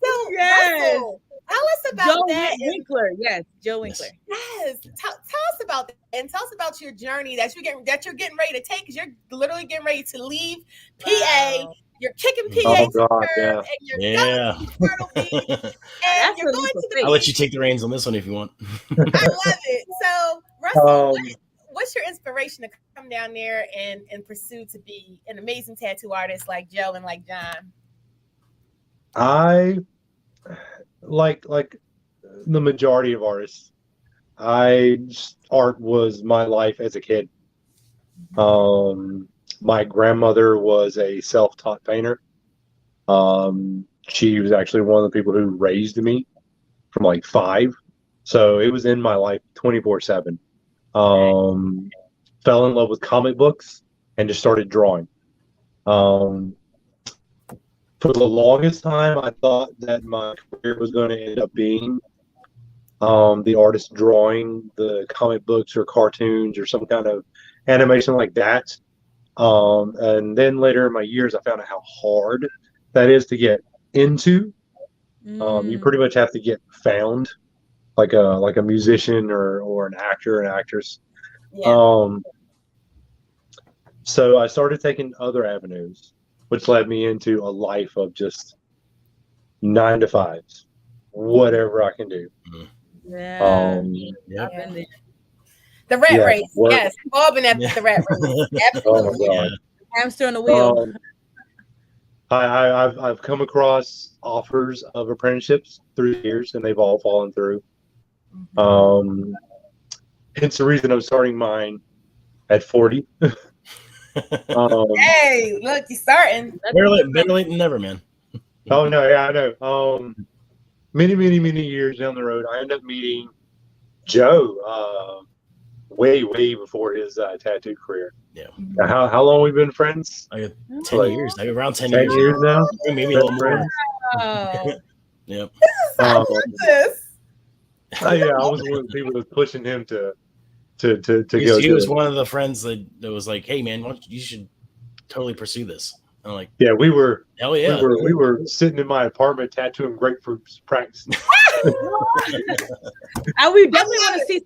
[SPEAKER 1] So Russell, tell us about
[SPEAKER 4] Joe
[SPEAKER 1] that.
[SPEAKER 4] Winkler. Yes, Joe Winkler.
[SPEAKER 1] Yes. Tell us about that, and tell us about your journey that you're getting ready to take, because you're literally getting ready to leave PA. You're kicking PA
[SPEAKER 3] and you're going
[SPEAKER 1] to Myrtle Beach, and you're going to the
[SPEAKER 8] I'll let you take the reins on this one if you want.
[SPEAKER 1] I love it. So, Russell, what's your inspiration to come down there and pursue to be an amazing tattoo artist like Joe and like John?
[SPEAKER 3] I like the majority of artists. art was my life as a kid. My grandmother was a self-taught painter. She was actually one of the people who raised me from like 5. So it was in my life 24/7. Fell in love with comic books and just started drawing. For the longest time, I thought that my career was going to end up being the artist drawing the comic books or cartoons or some kind of animation like that. And then later in my years, I found out how hard that is to get into. You pretty much have to get found like a musician or an actor, an actress.
[SPEAKER 1] Yeah.
[SPEAKER 3] So I started taking other avenues, which led me into a life of just 9 to 5s, whatever I can do.
[SPEAKER 4] Yeah.
[SPEAKER 8] Yeah.
[SPEAKER 4] I've been there.
[SPEAKER 1] The rat
[SPEAKER 3] Yeah,
[SPEAKER 1] race.
[SPEAKER 3] work.
[SPEAKER 1] Yes. All been at
[SPEAKER 8] Yeah.
[SPEAKER 1] the rat race.
[SPEAKER 3] Oh
[SPEAKER 1] Absolutely.
[SPEAKER 3] my God.
[SPEAKER 4] Hamster on the wheel.
[SPEAKER 3] I've come across offers of apprenticeships through the years, and they've all fallen through. Hence the reason I'm starting mine at 40.
[SPEAKER 1] Hey, look, you're starting.
[SPEAKER 8] Better late than never, man.
[SPEAKER 3] Oh no, yeah, I know. Many years down the road, I end up meeting Joe. Way before his tattoo career.
[SPEAKER 8] Yeah.
[SPEAKER 3] Now, how long we been friends?
[SPEAKER 8] I got 10
[SPEAKER 3] Like,
[SPEAKER 8] years. I got around 10
[SPEAKER 3] 10
[SPEAKER 8] years.
[SPEAKER 3] years now.
[SPEAKER 8] Maybe a little more.
[SPEAKER 1] Oh,
[SPEAKER 8] Yep.
[SPEAKER 1] I
[SPEAKER 3] Um,
[SPEAKER 1] love this.
[SPEAKER 3] yeah, I was one of the people that was pushing him to go.
[SPEAKER 8] He
[SPEAKER 3] do
[SPEAKER 8] was
[SPEAKER 3] it.
[SPEAKER 8] one of the friends that was like, "Hey, man, you should totally pursue this." And I'm like,
[SPEAKER 3] Yeah, we were.
[SPEAKER 8] "Hell yeah!"
[SPEAKER 3] We were sitting in my apartment tattooing grapefruits, practicing.
[SPEAKER 4] And we definitely want to see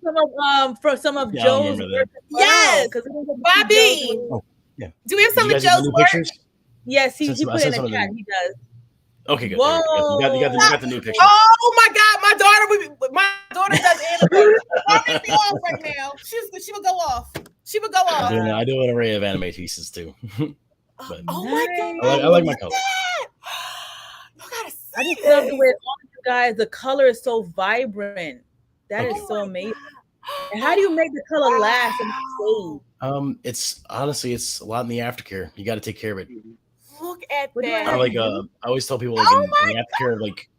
[SPEAKER 4] some of
[SPEAKER 8] Yeah, I
[SPEAKER 4] Joe's
[SPEAKER 8] remember that.
[SPEAKER 4] work.
[SPEAKER 1] Yes, Bobby.
[SPEAKER 8] Oh, yeah.
[SPEAKER 1] Do we have
[SPEAKER 8] Did
[SPEAKER 1] some
[SPEAKER 8] you
[SPEAKER 1] of
[SPEAKER 8] guys get the
[SPEAKER 1] Joe's
[SPEAKER 8] new
[SPEAKER 1] work?
[SPEAKER 8] pictures?
[SPEAKER 4] Yes, he
[SPEAKER 8] Since I
[SPEAKER 4] put
[SPEAKER 8] sent
[SPEAKER 4] in
[SPEAKER 8] some
[SPEAKER 4] the
[SPEAKER 8] of
[SPEAKER 4] chat.
[SPEAKER 8] them.
[SPEAKER 4] He does.
[SPEAKER 8] Okay, good.
[SPEAKER 4] Whoa.
[SPEAKER 8] You got the new pictures.
[SPEAKER 1] Oh my God, my daughter does anime. Bobby's be off right now. She would go off. She would go off.
[SPEAKER 8] I do an array of anime pieces too. But
[SPEAKER 1] Oh my God.
[SPEAKER 8] I like my
[SPEAKER 1] look at
[SPEAKER 8] colors.
[SPEAKER 1] that. You gotta see
[SPEAKER 4] I just love the
[SPEAKER 1] this.
[SPEAKER 4] way all of you guys, the color is so vibrant. That is
[SPEAKER 8] Thank
[SPEAKER 4] so amazing. And how do you make the color last and stay?
[SPEAKER 8] It's honestly a lot in the aftercare. You got to take care of it.
[SPEAKER 1] Look at
[SPEAKER 4] What do I
[SPEAKER 1] that.
[SPEAKER 8] I always tell people like
[SPEAKER 1] Oh
[SPEAKER 8] in the aftercare of like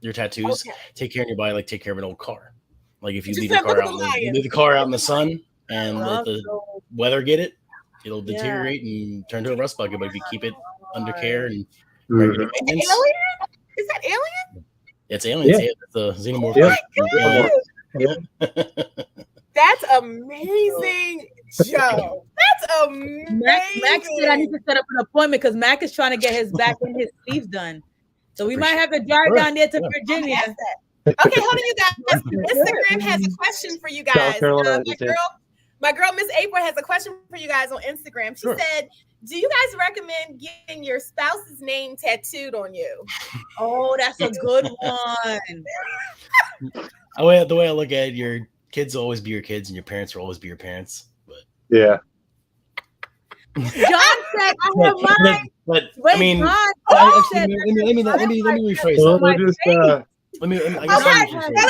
[SPEAKER 8] your tattoos,
[SPEAKER 1] Okay.
[SPEAKER 8] take care of your body like take care of an old car. Like if you
[SPEAKER 1] Just
[SPEAKER 8] leave
[SPEAKER 1] said,
[SPEAKER 8] the car
[SPEAKER 1] look at
[SPEAKER 8] out,
[SPEAKER 1] the lion.
[SPEAKER 8] leave the car out in the sun and let the
[SPEAKER 4] So-
[SPEAKER 8] weather get it, it'll
[SPEAKER 4] Yeah.
[SPEAKER 8] deteriorate and turn to a rust bucket. But if you keep it under care and
[SPEAKER 3] Mhm.
[SPEAKER 8] regular
[SPEAKER 1] Is
[SPEAKER 8] maintenance,
[SPEAKER 1] that alien? Is that alien?
[SPEAKER 8] it's aliens.
[SPEAKER 3] Yeah.
[SPEAKER 8] It's the xenomorph.
[SPEAKER 3] Yeah.
[SPEAKER 1] That's amazing, Joe. That's amazing.
[SPEAKER 4] Max said I need to set up an appointment because Mac is trying to get his back and his sleeves done. So we might have to drive down there to Virginia.
[SPEAKER 1] Okay, hold on, you guys. Instagram has a question for you guys.
[SPEAKER 3] South Carolina,
[SPEAKER 1] My girl, Miss April, has a question for you guys on Instagram. She
[SPEAKER 8] Sure.
[SPEAKER 1] said, "Do you guys recommend getting your spouse's name tattooed on you?"
[SPEAKER 4] Oh, that's a good one.
[SPEAKER 8] The way I look at it, your kids will always be your kids, and your parents will always be your parents. But
[SPEAKER 3] Yeah.
[SPEAKER 4] John said, "I have mine."
[SPEAKER 8] but
[SPEAKER 4] Wait,
[SPEAKER 8] I mean,
[SPEAKER 4] John.
[SPEAKER 8] actually,
[SPEAKER 4] said,
[SPEAKER 8] let me rephrase
[SPEAKER 3] Well,
[SPEAKER 8] that.
[SPEAKER 3] we just,
[SPEAKER 8] Let me. I
[SPEAKER 1] All
[SPEAKER 8] guess let
[SPEAKER 1] right,
[SPEAKER 8] me rephrase
[SPEAKER 1] hold
[SPEAKER 8] that.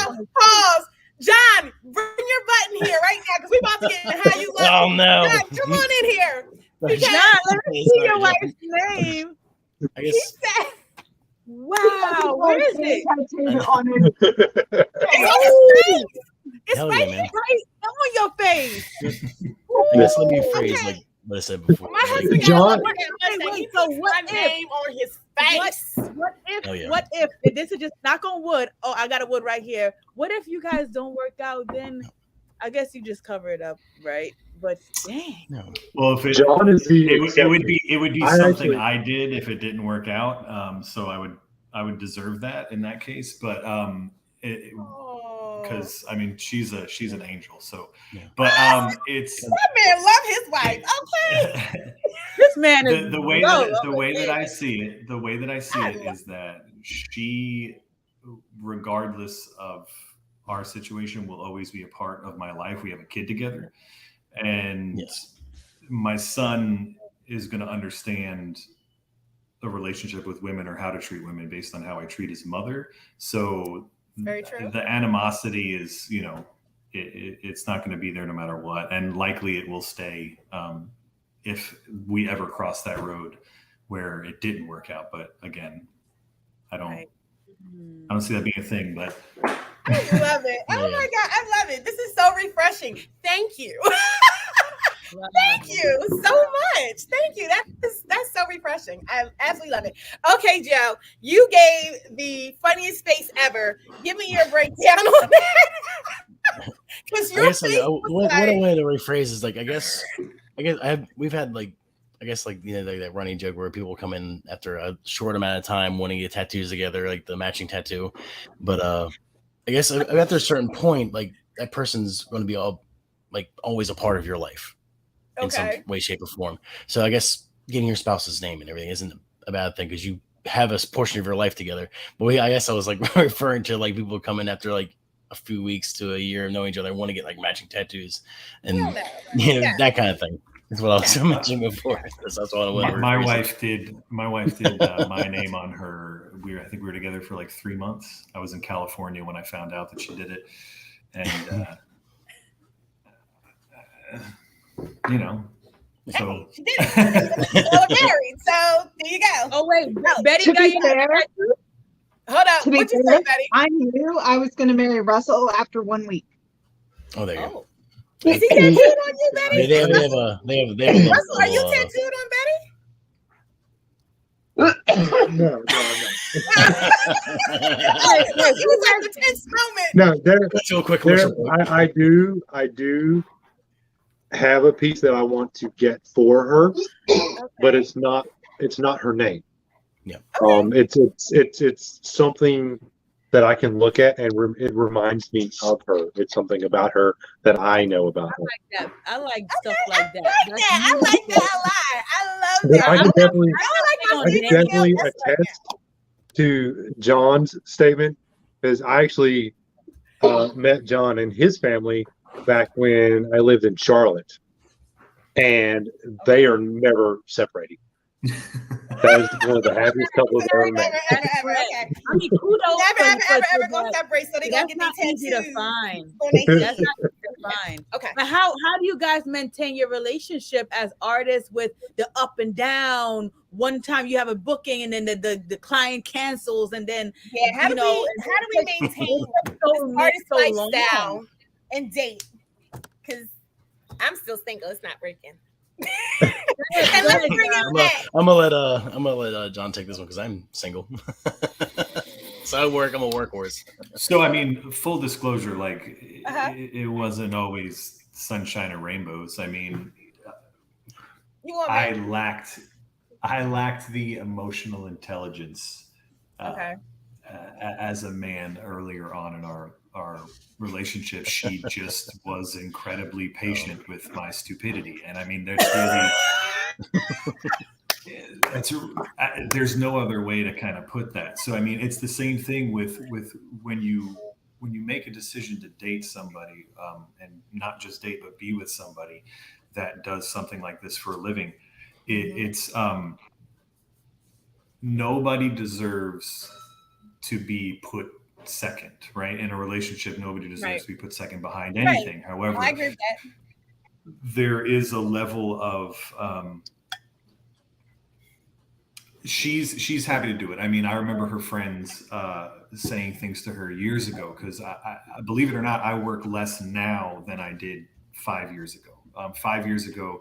[SPEAKER 1] on, y'all. Pause. John, bring your button here right now because we about to get into how you look.
[SPEAKER 8] Oh no!
[SPEAKER 1] John, come on in here.
[SPEAKER 4] John, let me see
[SPEAKER 8] Sorry,
[SPEAKER 4] your
[SPEAKER 8] John.
[SPEAKER 4] wife's name.
[SPEAKER 8] I
[SPEAKER 1] He
[SPEAKER 8] guess
[SPEAKER 1] said,
[SPEAKER 4] Wow, where is it?
[SPEAKER 1] "It's on his face. It's
[SPEAKER 8] hell
[SPEAKER 1] right
[SPEAKER 8] yeah, man.
[SPEAKER 4] Right on your face.
[SPEAKER 8] I guess let me rephrase
[SPEAKER 1] Okay.
[SPEAKER 8] like what I said before.
[SPEAKER 1] My
[SPEAKER 8] Like,
[SPEAKER 1] husband got
[SPEAKER 3] John-
[SPEAKER 1] a look at my
[SPEAKER 4] Wait,
[SPEAKER 1] He
[SPEAKER 4] so
[SPEAKER 1] puts
[SPEAKER 4] what
[SPEAKER 1] my
[SPEAKER 4] if-
[SPEAKER 1] name on his face.
[SPEAKER 4] What if?
[SPEAKER 8] Hell yeah.
[SPEAKER 4] What if? This is just knock on wood. Oh, I got a wood right here. What if you guys don't work out? Then I guess you just cover it up, right? But dang,
[SPEAKER 8] no.
[SPEAKER 9] Well, if
[SPEAKER 3] John is the
[SPEAKER 9] it would be
[SPEAKER 3] I
[SPEAKER 9] something
[SPEAKER 3] actually-
[SPEAKER 9] I did if it didn't work out. So I would deserve that in that case. But because I mean she's an angel. So,
[SPEAKER 8] Yeah.
[SPEAKER 9] but it's
[SPEAKER 1] That man love his wife. Okay.
[SPEAKER 4] this man is
[SPEAKER 9] the way
[SPEAKER 4] low.
[SPEAKER 9] that I see it is that she, regardless of our situation, will always be a part of my life. We have a kid together, and
[SPEAKER 8] Yes.
[SPEAKER 9] my son is going to understand the relationship with women or how to treat women based on how I treat his mother. So
[SPEAKER 1] Very true.
[SPEAKER 9] the animosity is, it's not going to be there no matter what, and likely it will stay if we ever cross that road where it didn't work out. But again, I don't see that being a thing. But
[SPEAKER 1] I love it. Oh my God, I love it. This is so refreshing. Thank you. Thank you so much. Thank you. That's so refreshing. I absolutely love it. Okay, Joe, you gave the funniest face ever. Give me your breakdown on that. Because your face
[SPEAKER 8] what a way to rephrase is like we've had like that running joke where people come in after a short amount of time wanting to get tattoos together, like the matching tattoo. But I guess after a certain point, like that person's going to be always a part of your life. In some way, shape, or form. So I guess getting your spouse's name and everything isn't a bad thing because you have a portion of your life together. But I guess I was like referring to like people coming after like a few weeks to a year of knowing each other, want to get like matching tattoos and that kind of thing. That's what I was mentioning before. That's what I wanted.
[SPEAKER 9] My wife did my name on her. I think we were together for like 3 months. I was in California when I found out that she did it, and. So
[SPEAKER 1] she did it. They were married, so there you go.
[SPEAKER 4] Oh wait, Betty got you.
[SPEAKER 1] Hold up. What you say, Betty?
[SPEAKER 2] I knew I was going to marry Russell after 1 week.
[SPEAKER 8] Oh, there you go.
[SPEAKER 1] Is he tattooed on you, Betty?
[SPEAKER 8] They have
[SPEAKER 1] Russell, are you tattooed on Betty?
[SPEAKER 3] No.
[SPEAKER 1] It was like the tense moment.
[SPEAKER 3] No,
[SPEAKER 8] let's do a quick
[SPEAKER 3] I do have a piece that I want to get for her, but it's not her name.
[SPEAKER 8] Yeah.
[SPEAKER 3] It's something that I can look at and it reminds me of her. It's something about her that I know about her.
[SPEAKER 4] I like stuff like that.
[SPEAKER 1] I like that a lot. I love that.
[SPEAKER 3] I can definitely attest to John's statement because I actually met John and his family back when I lived in Charlotte, and they are never separating. That is one of the happiest couples I've ever met.
[SPEAKER 1] Ever. Okay.
[SPEAKER 4] I mean, kudos
[SPEAKER 1] Ever gonna separate, so they gonna get
[SPEAKER 4] not
[SPEAKER 1] these
[SPEAKER 4] easy
[SPEAKER 1] tattoos.
[SPEAKER 4] to find.
[SPEAKER 1] That's
[SPEAKER 4] not easy to find.
[SPEAKER 1] Okay.
[SPEAKER 4] But how do you guys maintain your relationship as artists with the up and down? One time you have a booking and then the client cancels, and then
[SPEAKER 1] how do we maintain this artist lifestyle and date? Because I'm still single. It's not working. And let's bring it back.
[SPEAKER 8] I'm gonna let John take this one because I'm single. So I'm a workhorse.
[SPEAKER 9] So I mean, full disclosure, like it wasn't always sunshine and rainbows. I mean, I lacked the emotional intelligence as a man earlier on in our relationship. She just was incredibly patient with my stupidity, and I mean, there's no other way to kind of put that. So I mean, it's the same thing with when you make a decision to date somebody, and not just date but be with somebody that does something like this for a living. It's nobody deserves to be put second, right? In a relationship, nobody deserves to be put second behind anything. However,
[SPEAKER 1] I agree with that.
[SPEAKER 9] There is a level of she's happy to do it. I mean, I remember her friends saying things to her years ago, because I believe it or not, I work less now than I did 5 years ago. 5 years ago,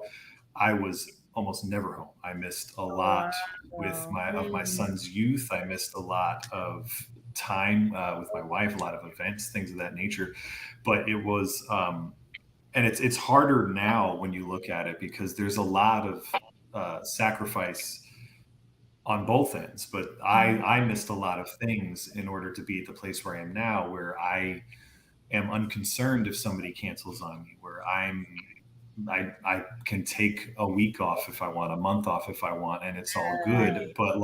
[SPEAKER 9] I was almost never home. I missed a lot of my son's youth. I missed a lot of time with my wife, a lot of events, things of that nature. But it was, and it's harder now when you look at it, because there's a lot of sacrifice on both ends. But I missed a lot of things in order to be at the place where I am now, where I am unconcerned if somebody cancels on me, where I can take a week off if I want, a month off if I want, and it's all good. But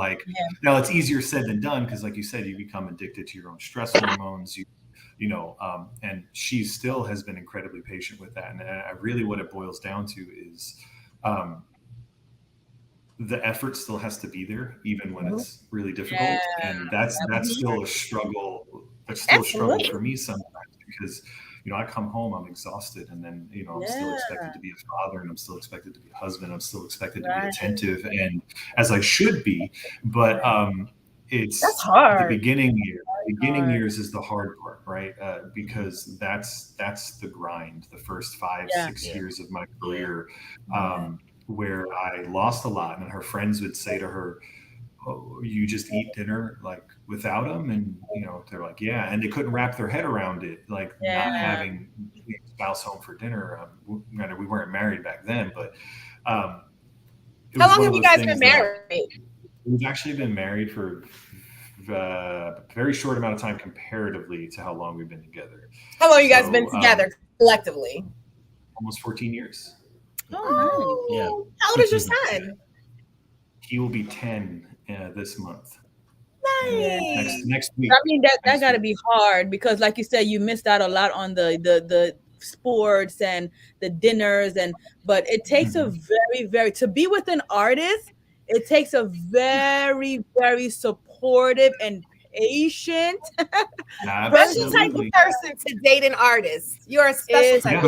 [SPEAKER 9] now it's easier said than done, because like you said, you become addicted to your own stress hormones, and she still has been incredibly patient with that. And really what it boils down to is the effort still has to be there, even when it's really difficult. And that's still a struggle. That's still a struggle for me sometimes, because I come home, I'm exhausted, and then I'm still expected to be a father, and I'm still expected to be a husband, I'm still expected to be attentive, and as I should be, but it's
[SPEAKER 1] That's hard.
[SPEAKER 9] the beginning years is the hard part, right? Because that's the grind, the first 5-6 years of my career, where I lost a lot, and her friends would say to her, "Oh, you just eat dinner like without him?" And they're like, "Yeah," and they couldn't wrap their head around it, like not having a spouse home for dinner. We weren't married back then, but
[SPEAKER 1] how long have you guys been married?
[SPEAKER 9] We've actually been married for a very short amount of time comparatively to how long we've been together.
[SPEAKER 1] How long you guys been together collectively?
[SPEAKER 9] Almost 14 years.
[SPEAKER 1] Oh,
[SPEAKER 8] Yeah.
[SPEAKER 1] How old is your son?
[SPEAKER 9] He will be 10 this month.
[SPEAKER 1] Nice.
[SPEAKER 9] Next week.
[SPEAKER 4] I mean, that got to be hard because, like you said, you missed out a lot on the sports and the dinners, but it takes a very to be with an artist. It takes a very, very supportive and patient,
[SPEAKER 1] special type of person to date an artist. You're a special type.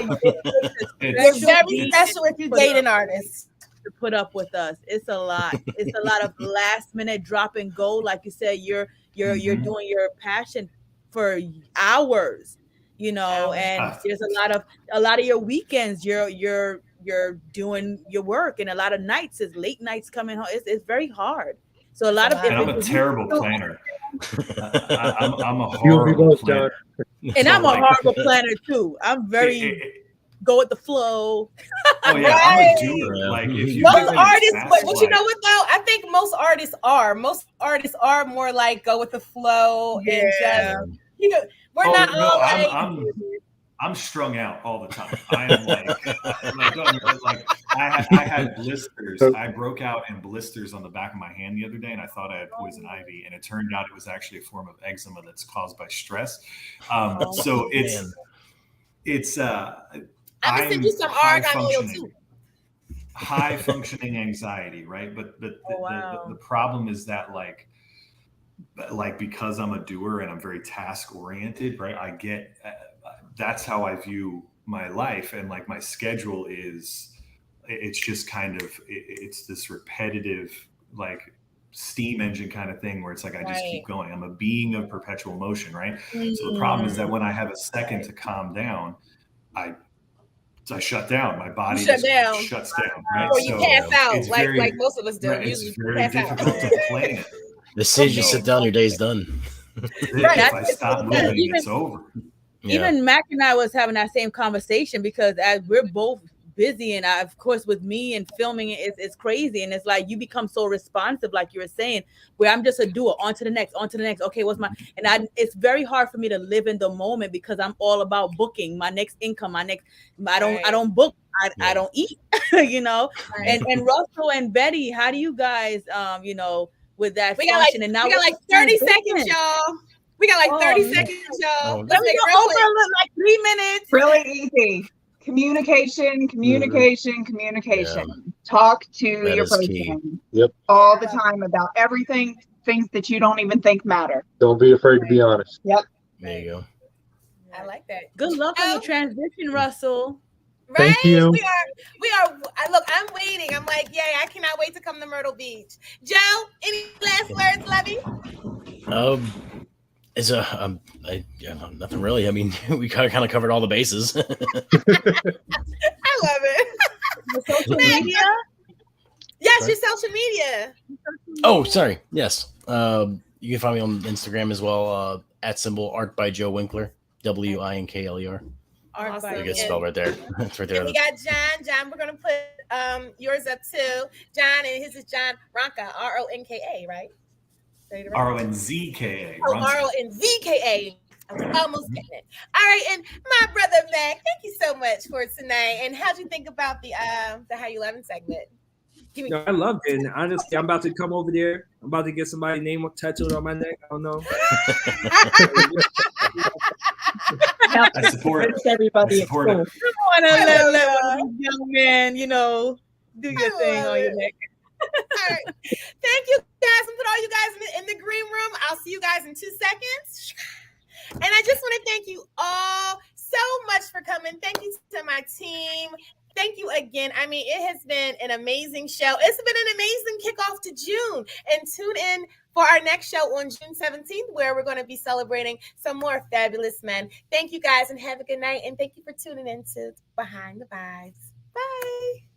[SPEAKER 1] You're very special if you date an artist.
[SPEAKER 4] To put up with us, it's a lot. It's a lot of last minute drop and go. Like you said, you're doing your passion for hours, and there's a lot of your weekends. You're doing your work, and a lot of nights is late nights coming home. It's very hard. So a lot of
[SPEAKER 9] I'm a terrible planner. I'm a horrible planner.
[SPEAKER 4] And I'm a horrible planner too. I'm very go with the flow.
[SPEAKER 9] Oh yeah, I'm a doer. Like if you
[SPEAKER 1] most artists, but you know what though? I think most artists are. Most artists are more like go with the flow and just we're not all like.
[SPEAKER 9] I'm strung out all the time. I am like I had blisters. I broke out in blisters on the back of my hand the other day, and I thought I had poison ivy, and it turned out it was actually a form of eczema that's caused by stress. So it's
[SPEAKER 1] I'm gonna send you some argan oil too.
[SPEAKER 9] High functioning anxiety, right? But the problem is that like because I'm a doer and I'm very task oriented, right? I get that's how I view my life, and like my schedule it's just kind of it's this repetitive like steam engine kind of thing where it's like I just keep going. I'm a being of perpetual motion, right? So the problem is that when I have a second to calm down, I shut down. My body shuts down, right?
[SPEAKER 1] Or you pass out, like most of us do.
[SPEAKER 9] Right, it's very difficult to plan it.
[SPEAKER 8] The second you sit down, your day's done.
[SPEAKER 9] If I stop moving, it's over.
[SPEAKER 4] Even Mac and I was having that same conversation because as we're both busy, and of course with me and filming it's crazy, and it's like you become so responsive, like you were saying, where I'm just a doer, on to the next. Okay, what's my it's very hard for me to live in the moment because I'm all about booking my next income, I don't book, I don't eat, and Russell and Betty, how do you guys with that function? And now
[SPEAKER 1] we got like 30 seconds, y'all. We got like 30 seconds, y'all.
[SPEAKER 4] Let me go over like 3 minutes.
[SPEAKER 2] Really easy. Communication. Talk to your person all the time about everything, things that you don't even think matter.
[SPEAKER 3] Don't be afraid to be honest.
[SPEAKER 2] Yep.
[SPEAKER 8] There you go.
[SPEAKER 1] I like that.
[SPEAKER 4] Good luck on the transition, Russell.
[SPEAKER 1] Right?
[SPEAKER 3] Thank you.
[SPEAKER 1] We are. Look, I'm waiting. I'm like, yay! I cannot wait to come to Myrtle Beach. Joe, any last words, Lovey?
[SPEAKER 8] It's nothing really. I mean, we kind of covered all the bases.
[SPEAKER 1] I love it.
[SPEAKER 4] Social media?
[SPEAKER 1] Yes, your social media.
[SPEAKER 8] Oh, sorry. Yes. You can find me on Instagram as well. @ Art by Joe Winkler. WINKLER.
[SPEAKER 1] Art by
[SPEAKER 8] I get spelled right there. It's right there.
[SPEAKER 1] And we got John. John, we're gonna put yours up too. John, and his is John Ronka. RONKA, right?
[SPEAKER 9] RONZKA.
[SPEAKER 1] Oh, RONZKA. I was almost getting it. All right, and my brother Mac, thank you so much for tonight. And how'd you think about the How You Lovin' segment?
[SPEAKER 10] I loved it. And honestly, I'm about to come over there. I'm about to get somebody's name tattooed on my neck. I don't know.
[SPEAKER 9] I support it.
[SPEAKER 2] Everybody.
[SPEAKER 4] Come on, let young man, do your thing on your neck.
[SPEAKER 1] All right. Thank you guys. And put all you guys in the green room. I'll see you guys in 2 seconds. And I just want to thank you all so much for coming. Thank you to my team. Thank you again. I mean, it has been an amazing show. It's been an amazing kickoff to June. And tune in for our next show on June 17th, where we're going to be celebrating some more fabulous men. Thank you guys and have a good night. And thank you for tuning in to Behind the Vibes. Bye.